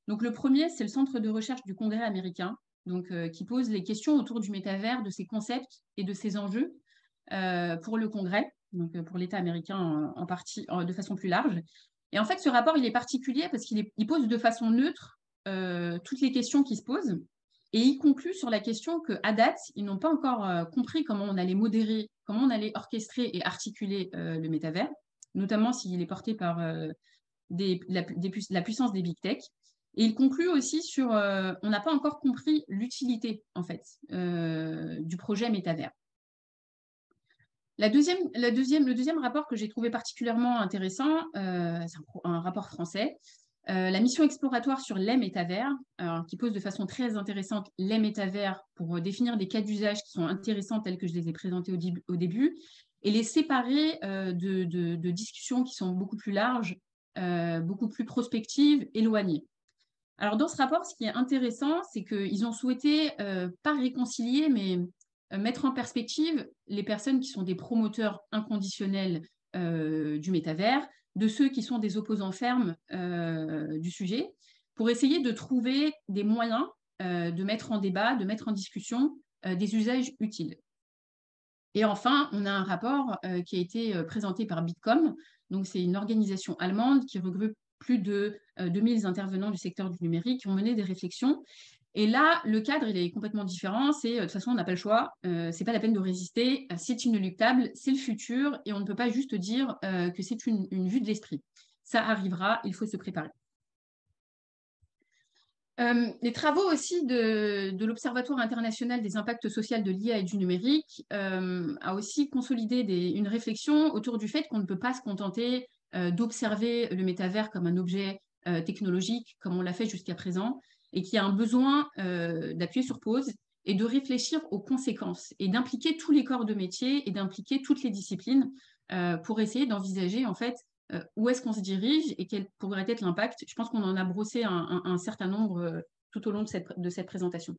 Donc le premier, c'est le Centre de recherche du Congrès américain, donc, qui pose les questions autour du métavers, de ses concepts et de ses enjeux pour le Congrès, donc pour l'État américain en partie, de façon plus large. Et en fait, ce rapport, il est particulier parce qu'il pose de façon neutre toutes les questions qui se posent. Et il conclut sur la question qu'à date, ils n'ont pas encore compris comment on allait modérer, comment on allait orchestrer et articuler le métavers, notamment s'il est porté par la puissance des big tech. Et il conclut aussi sur on n'a pas encore compris l'utilité en fait du projet métavers. Le deuxième rapport que j'ai trouvé particulièrement intéressant, c'est un rapport français, la mission exploratoire sur les métavers, qui pose de façon très intéressante les métavers pour définir des cas d'usage qui sont intéressants tels que je les ai présentés au début, et les séparer de discussions qui sont beaucoup plus larges, beaucoup plus prospectives, éloignées. Alors dans ce rapport, ce qui est intéressant, c'est qu'ils ont souhaité pas réconcilier, mais mettre en perspective les personnes qui sont des promoteurs inconditionnels du métavers, de ceux qui sont des opposants fermes du sujet, pour essayer de trouver des moyens de mettre en débat, de mettre en discussion des usages utiles. Et enfin, on a un rapport qui a été présenté par Bitkom. Donc, c'est une organisation allemande qui regroupe plus de 2000 intervenants du secteur du numérique qui ont mené des réflexions. Et là, le cadre, il est complètement différent. C'est de toute façon, on n'a pas le choix. C'est pas la peine de résister. C'est inéluctable. C'est le futur. Et on ne peut pas juste dire que c'est une vue de l'esprit. Ça arrivera. Il faut se préparer. Les travaux aussi de l'Observatoire international des impacts sociaux de l'IA et du numérique a aussi consolidé une réflexion autour du fait qu'on ne peut pas se contenter d'observer le métavers comme un objet technologique, comme on l'a fait jusqu'à présent, et qu'il y a un besoin d'appuyer sur pause et de réfléchir aux conséquences et d'impliquer tous les corps de métier et d'impliquer toutes les disciplines pour essayer d'envisager en fait où est-ce qu'on se dirige et quel pourrait être l'impact. Je pense qu'on en a brossé un certain nombre tout au long de cette présentation.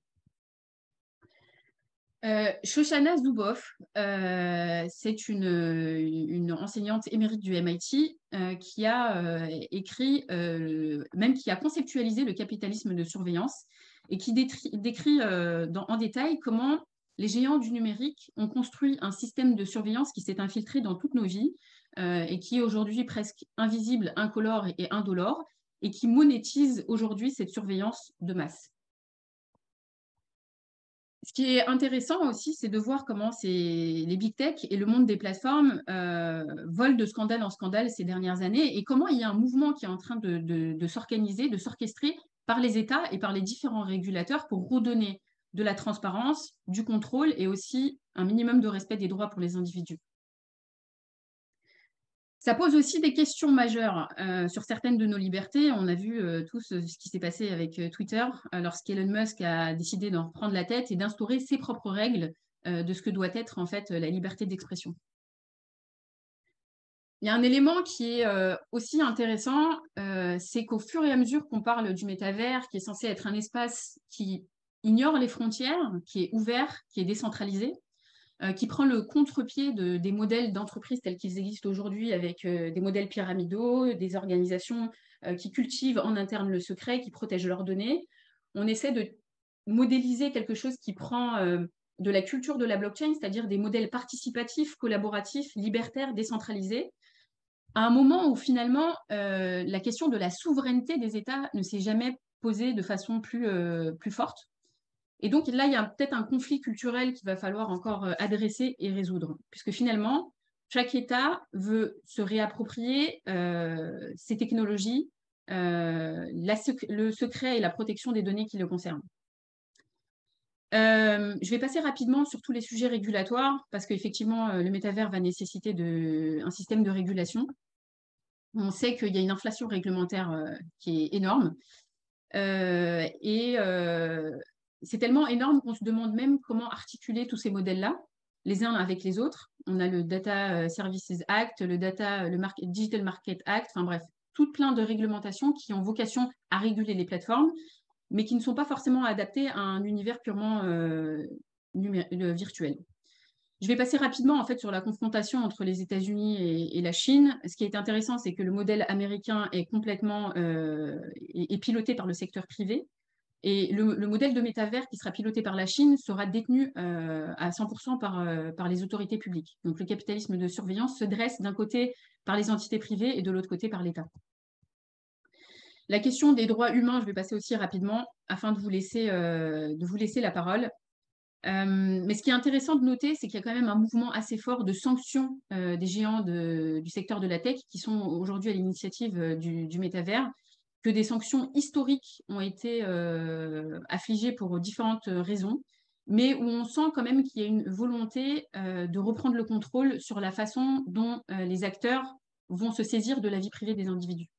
Shoshana Zuboff, c'est une enseignante émérite du MIT qui a écrit, même qui a conceptualisé le capitalisme de surveillance et qui décrit en détail comment les géants du numérique ont construit un système de surveillance qui s'est infiltré dans toutes nos vies et qui est aujourd'hui presque invisible, incolore et indolore et qui monétise aujourd'hui cette surveillance de masse. Ce qui est intéressant aussi, c'est de voir comment les big tech et le monde des plateformes volent de scandale en scandale ces dernières années et comment il y a un mouvement qui est en train de s'organiser, de s'orchestrer par les États et par les différents régulateurs pour redonner de la transparence, du contrôle et aussi un minimum de respect des droits pour les individus. Ça pose aussi des questions majeures sur certaines de nos libertés. On a vu tous ce qui s'est passé avec Twitter lorsqu'Elon Musk a décidé d'en reprendre la tête et d'instaurer ses propres règles de ce que doit être en fait la liberté d'expression. Il y a un élément qui est aussi intéressant, c'est qu'au fur et à mesure qu'on parle du métavers, qui est censé être un espace qui ignore les frontières, qui est ouvert, qui est décentralisé, qui prend le contre-pied des modèles d'entreprise tels qu'ils existent aujourd'hui avec des modèles pyramidaux, des organisations qui cultivent en interne le secret, qui protègent leurs données. On essaie de modéliser quelque chose qui prend de la culture de la blockchain, c'est-à-dire des modèles participatifs, collaboratifs, libertaires, décentralisés, à un moment où finalement la question de la souveraineté des États ne s'est jamais posée de façon plus forte. Et donc là, il y a peut-être un conflit culturel qu'il va falloir encore adresser et résoudre, puisque finalement, chaque État veut se réapproprier ces technologies, le secret et la protection des données qui le concernent. Je vais passer rapidement sur tous les sujets régulatoires, parce qu'effectivement, le métavers va nécessiter un système de régulation. On sait qu'il y a une inflation réglementaire qui est énorme. C'est tellement énorme qu'on se demande même comment articuler tous ces modèles-là, les uns avec les autres. On a le Data Services Act, le Digital Market Act, enfin bref, tout plein de réglementations qui ont vocation à réguler les plateformes, mais qui ne sont pas forcément adaptées à un univers purement virtuel. Je vais passer rapidement en fait sur la confrontation entre les États-Unis et la Chine. Ce qui est intéressant, c'est que le modèle américain est complètement est piloté par le secteur privé. Et le modèle de métavers qui sera piloté par la Chine sera détenu à 100% par les autorités publiques. Donc le capitalisme de surveillance se dresse d'un côté par les entités privées et de l'autre côté par l'État. La question des droits humains, je vais passer aussi rapidement afin de vous laisser la parole. Mais ce qui est intéressant de noter, c'est qu'il y a quand même un mouvement assez fort de sanctions des géants du secteur de la tech qui sont aujourd'hui à l'initiative du métavers, que des sanctions historiques ont été affligées pour différentes raisons, mais où on sent quand même qu'il y a une volonté de reprendre le contrôle sur la façon dont les acteurs vont se saisir de la vie privée des individus.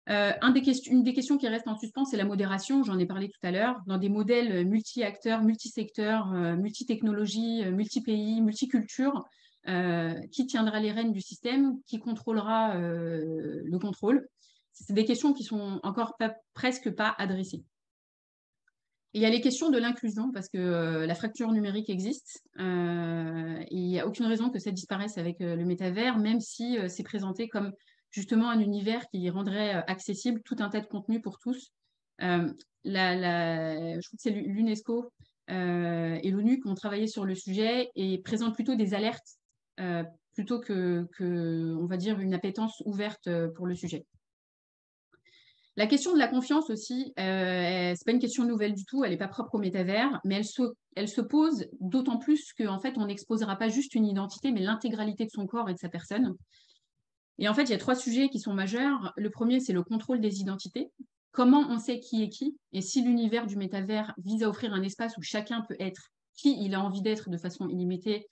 Une des questions qui reste en suspens, c'est la modération, j'en ai parlé tout à l'heure, dans des modèles multi-acteurs, multi-secteurs, multi-technologies, multi-pays, multicultures, qui tiendra les rênes du système, qui contrôlera le contrôle. C'est des questions qui sont encore presque pas adressées. Et il y a les questions de l'inclusion, parce que la fracture numérique existe. Il n'y a aucune raison que ça disparaisse avec le métavers, même si c'est présenté comme justement un univers qui rendrait accessible tout un tas de contenus pour tous. Je trouve que c'est l'UNESCO et l'ONU qui ont travaillé sur le sujet et présentent plutôt des alertes plutôt que, on va dire, une appétence ouverte pour le sujet. La question de la confiance aussi, c'est pas une question nouvelle du tout, elle n'est pas propre au métavers, mais elle se pose d'autant plus qu'en fait, on n'exposera pas juste une identité, mais l'intégralité de son corps et de sa personne. Et en fait, il y a 3 sujets qui sont majeurs. Le premier, c'est le contrôle des identités. Comment on sait qui est qui? Et si l'univers du métavers vise à offrir un espace où chacun peut être qui il a envie d'être de façon illimitée,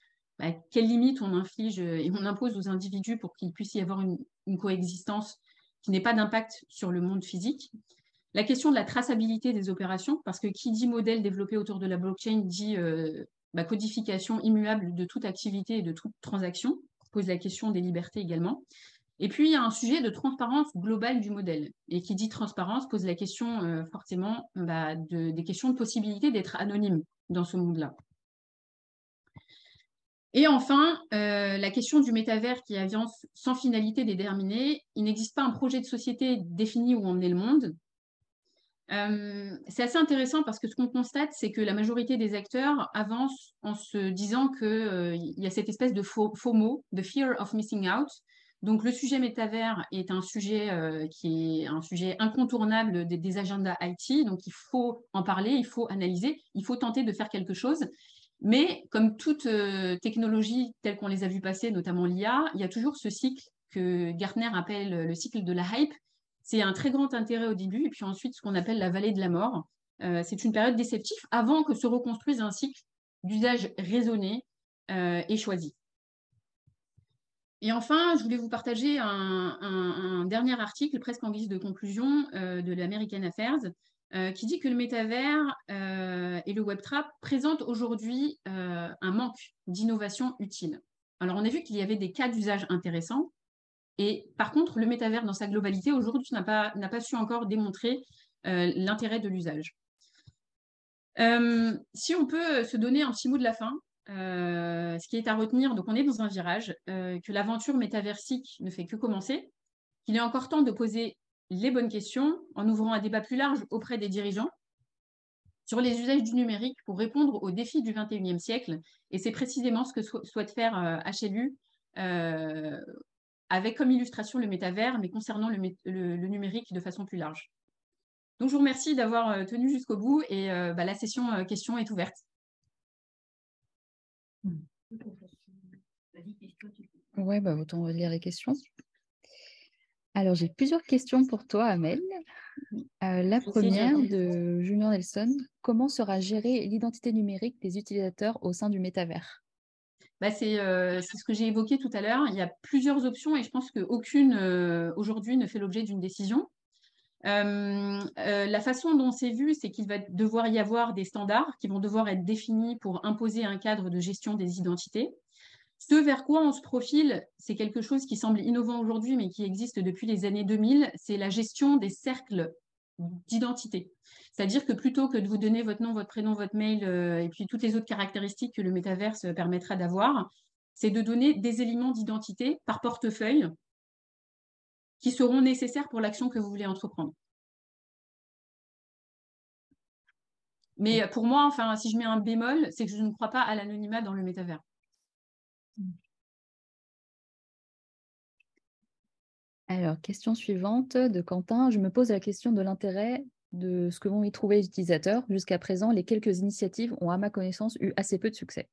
quelles limites on inflige et on impose aux individus pour qu'il puisse y avoir une coexistence qui n'ait pas d'impact sur le monde physique. La question de la traçabilité des opérations, parce que qui dit modèle développé autour de la blockchain dit codification immuable de toute activité et de toute transaction, pose la question des libertés également. Et puis, il y a un sujet de transparence globale du modèle. Et qui dit transparence pose la question forcément des questions de possibilité d'être anonyme dans ce monde-là. Et enfin, la question du métavers qui avance sans finalité déterminée. Il n'existe pas un projet de société défini où emmener le monde. C'est assez intéressant parce que ce qu'on constate, c'est que la majorité des acteurs avancent en se disant qu'il y a cette espèce de FOMO, de Fear of Missing Out. Donc le sujet métavers est un sujet qui est un sujet incontournable des agendas IT. Donc il faut en parler, il faut analyser, il faut tenter de faire quelque chose. Mais comme toute technologie telle qu'on les a vues passer, notamment l'IA, il y a toujours ce cycle que Gartner appelle le cycle de la hype. C'est un très grand intérêt au début, et puis ensuite ce qu'on appelle la vallée de la mort. C'est une période déceptive avant que se reconstruise un cycle d'usage raisonné et choisi. Et enfin, je voulais vous partager un dernier article, presque en guise de conclusion, de l'American Affairs, qui dit que le métavers et le web3 présentent aujourd'hui un manque d'innovation utile. Alors, on a vu qu'il y avait des cas d'usage intéressants, et par contre, le métavers dans sa globalité, aujourd'hui, n'a pas su encore démontrer l'intérêt de l'usage. Si on peut se donner un petit mot de la fin, ce qui est à retenir, donc on est dans un virage, que l'aventure métaversique ne fait que commencer, qu'il est encore temps de poser les bonnes questions en ouvrant un débat plus large auprès des dirigeants sur les usages du numérique pour répondre aux défis du XXIe siècle. Et c'est précisément ce que souhaite faire HLU avec comme illustration le métavers, mais concernant le numérique de façon plus large. Donc, je vous remercie d'avoir tenu jusqu'au bout et la session questions est ouverte. Ouais, autant lire les questions. Alors, j'ai plusieurs questions pour toi, Amel. La première de Julien Nelson. Comment sera gérée l'identité numérique des utilisateurs au sein du métavers? C'est ce que j'ai évoqué tout à l'heure. Il y a plusieurs options et je pense qu'aucune aujourd'hui ne fait l'objet d'une décision. La façon dont c'est vu, c'est qu'il va devoir y avoir des standards qui vont devoir être définis pour imposer un cadre de gestion des identités. Ce vers quoi on se profile, c'est quelque chose qui semble innovant aujourd'hui, mais qui existe depuis les années 2000, c'est la gestion des cercles d'identité. C'est-à-dire que plutôt que de vous donner votre nom, votre prénom, votre mail et puis toutes les autres caractéristiques que le métaverse permettra d'avoir, c'est de donner des éléments d'identité par portefeuille qui seront nécessaires pour l'action que vous voulez entreprendre. Mais pour moi, enfin, si je mets un bémol, c'est que je ne crois pas à l'anonymat dans le métavers. Alors, question suivante de Quentin. Je me pose la question de l'intérêt de ce que vont y trouver les utilisateurs. Jusqu'à présent, les quelques initiatives ont, à ma connaissance, eu assez peu de succès.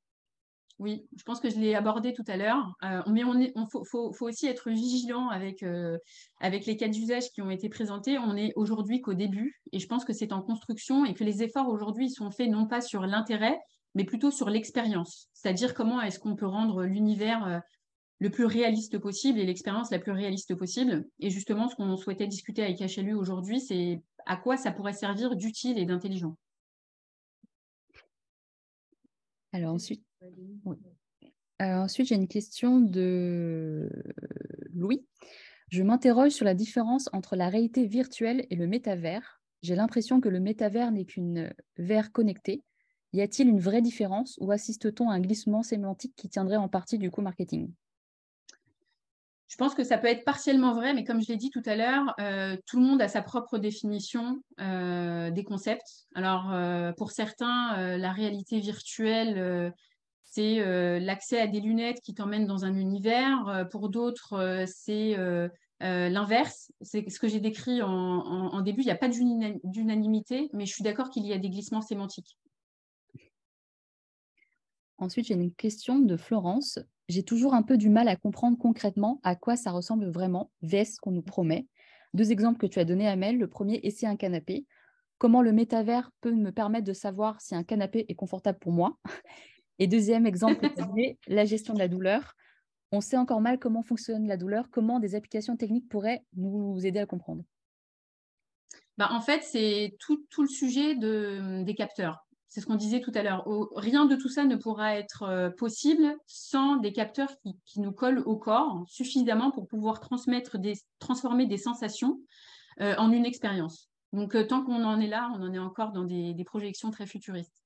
Oui, je pense que je l'ai abordé tout à l'heure. Mais il faut aussi être vigilant avec les cas d'usage qui ont été présentés. On n'est aujourd'hui qu'au début et je pense que c'est en construction et que les efforts aujourd'hui sont faits non pas sur l'intérêt, mais plutôt sur l'expérience. C'est-à-dire comment est-ce qu'on peut rendre l'univers le plus réaliste possible et l'expérience la plus réaliste possible. Et justement, ce qu'on souhaitait discuter avec HLU aujourd'hui, c'est à quoi ça pourrait servir d'utile et d'intelligent. Alors ensuite, oui. Ensuite, j'ai une question de Louis. Je m'interroge sur la différence entre la réalité virtuelle et le métavers. J'ai l'impression que le métavers n'est qu'une verre connectée. Y a-t-il une vraie différence ou assiste-t-on à un glissement sémantique qui tiendrait en partie du coût marketing? Je pense que ça peut être partiellement vrai, mais comme je l'ai dit tout à l'heure, tout le monde a sa propre définition des concepts. Alors, pour certains, la réalité virtuelle, c'est l'accès à des lunettes qui t'emmènent dans un univers. Pour d'autres, c'est l'inverse. C'est ce que j'ai décrit en début. Il n'y a pas d'unanimité, mais je suis d'accord qu'il y a des glissements sémantiques. Ensuite, j'ai une question de Florence. J'ai toujours un peu du mal à comprendre concrètement à quoi ça ressemble vraiment, vs ce qu'on nous promet. 2 exemples que tu as donnés, Amel. Le premier, essayer un canapé. Comment le métavers peut me permettre de savoir si un canapé est confortable pour moi? Et deuxième exemple que tu as donné, la gestion de la douleur. On sait encore mal comment fonctionne la douleur, comment des applications techniques pourraient nous aider à comprendre. En fait, c'est tout le sujet des capteurs. C'est ce qu'on disait tout à l'heure. Rien de tout ça ne pourra être possible sans des capteurs qui nous collent au corps suffisamment pour pouvoir transformer des sensations en une expérience. Donc, tant qu'on en est là, on en est encore dans des projections très futuristes.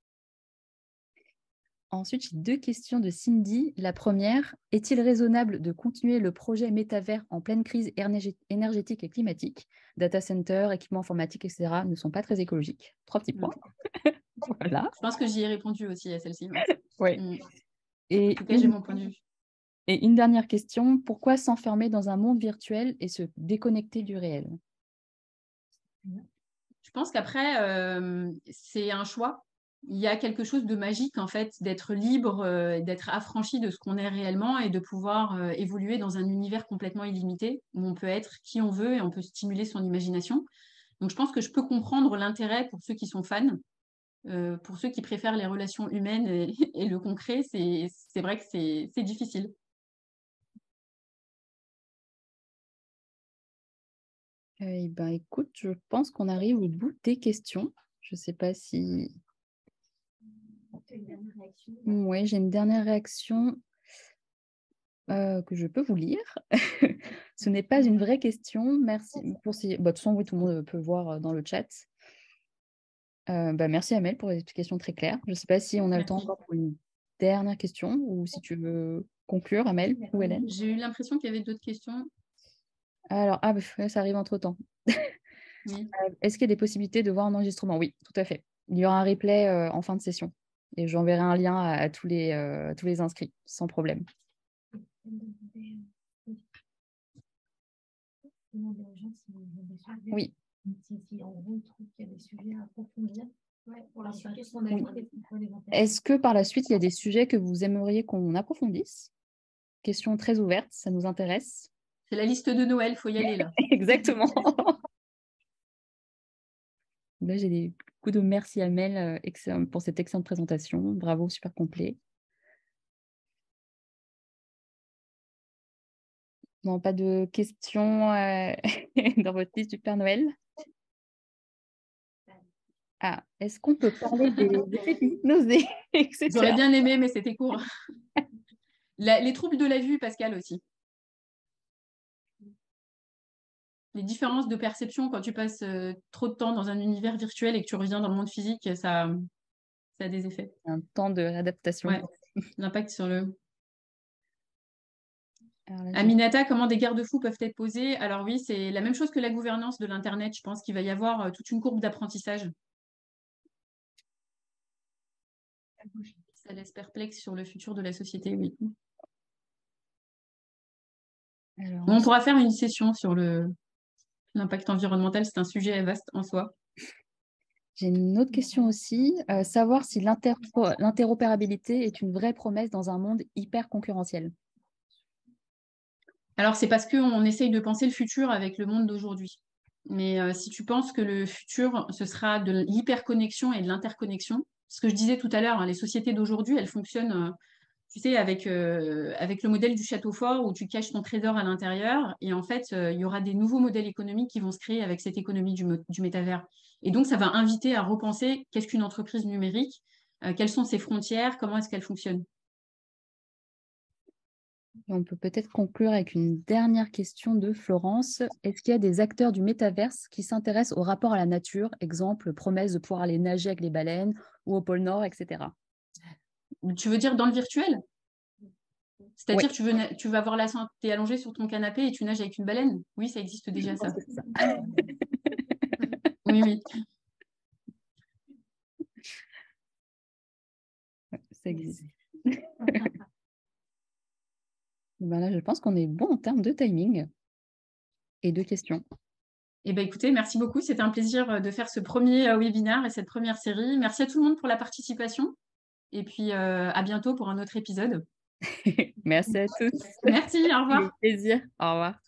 Ensuite, j'ai 2 questions de Cindy. La première, est-il raisonnable de continuer le projet métavers en pleine crise énergétique et climatique? Data center, équipements informatiques, etc. ne sont pas très écologiques. 3 petits points. Voilà. Je pense que j'y ai répondu aussi à celle-ci. Ouais. En Et tout cas, j'ai mon point de vue. Et une dernière question, pourquoi s'enfermer dans un monde virtuel et se déconnecter du réel? Je pense qu'après, c'est un choix. Il y a quelque chose de magique, en fait, d'être libre, d'être affranchi de ce qu'on est réellement et de pouvoir évoluer dans un univers complètement illimité où on peut être qui on veut et on peut stimuler son imagination. Donc, je pense que je peux comprendre l'intérêt pour ceux qui sont fans. Pour ceux qui préfèrent les relations humaines et le concret, c'est vrai que c'est difficile. Eh ben, écoute, je pense qu'on arrive au bout des questions. Je ne sais pas si... Oui, j'ai une dernière réaction que je peux vous lire. Ce n'est pas une vraie question. Merci pour ces... de toute façon, oui, tout le monde peut voir dans le chat. Merci Amel pour les explications très claires. Je ne sais pas si on a le temps encore pour une dernière question ou si tu veux conclure, Amel ou Hélène. J'ai eu l'impression qu'il y avait d'autres questions. Alors, ça arrive entre-temps. Oui. Est-ce qu'il y a des possibilités de voir un enregistrement? Oui, tout à fait. Il y aura un replay en fin de session. Et j'enverrai un lien à tous les inscrits, sans problème. Oui. Est-ce que par la suite, il y a des sujets que vous aimeriez qu'on approfondisse? Question très ouverte, ça nous intéresse. C'est la liste de Noël, il faut y aller là. Exactement. Là, j'ai des coups de merci à Mel pour cette excellente présentation. Bravo, super complet. Non, pas de questions dans votre liste du Père Noël? Ah, est-ce qu'on peut parler des effets nausées, etc. J'aurais bien aimé, mais c'était court. Les troubles de la vue, Pascal, aussi. Les différences de perception quand tu passes trop de temps dans un univers virtuel et que tu reviens dans le monde physique, ça a des effets. Un temps de réadaptation. Ouais, l'impact sur le... Aminata, comment des garde-fous peuvent être posés? Alors oui, c'est la même chose que la gouvernance de l'Internet. Je pense qu'il va y avoir toute une courbe d'apprentissage. Ça laisse perplexe sur le futur de la société, oui. Alors, on pourra faire une session sur l'impact environnemental. C'est un sujet vaste en soi. J'ai une autre question aussi. Savoir si l'interopérabilité est une vraie promesse dans un monde hyper concurrentiel. Alors, c'est parce qu'on essaye de penser le futur avec le monde d'aujourd'hui. Mais si tu penses que le futur, ce sera de l'hyperconnexion et de l'interconnexion, ce que je disais tout à l'heure, hein, les sociétés d'aujourd'hui, elles fonctionnent, tu sais, avec le modèle du château fort où tu caches ton trésor à l'intérieur. Et en fait, il y aura des nouveaux modèles économiques qui vont se créer avec cette économie du métavers. Et donc, ça va inviter à repenser qu'est-ce qu'une entreprise numérique, quelles sont ses frontières, comment est-ce qu'elle fonctionne. On peut peut-être conclure avec une dernière question de Florence. Est-ce qu'il y a des acteurs du métaverse qui s'intéressent au rapport à la nature, exemple, promesse de pouvoir aller nager avec les baleines ou au pôle Nord, etc. Tu veux dire dans le virtuel? C'est-à-dire que tu vas avoir tu es allongé sur ton canapé et tu nages avec une baleine? Oui, ça existe déjà, ça. Oui, oui. Ça existe. Voilà, je pense qu'on est bon en termes de timing et de questions. Eh bien, écoutez, merci beaucoup. C'était un plaisir de faire ce premier webinaire et cette première série. Merci à tout le monde pour la participation. Et puis, à bientôt pour un autre épisode. Merci à tous. Merci, au revoir. Avec plaisir. Au revoir.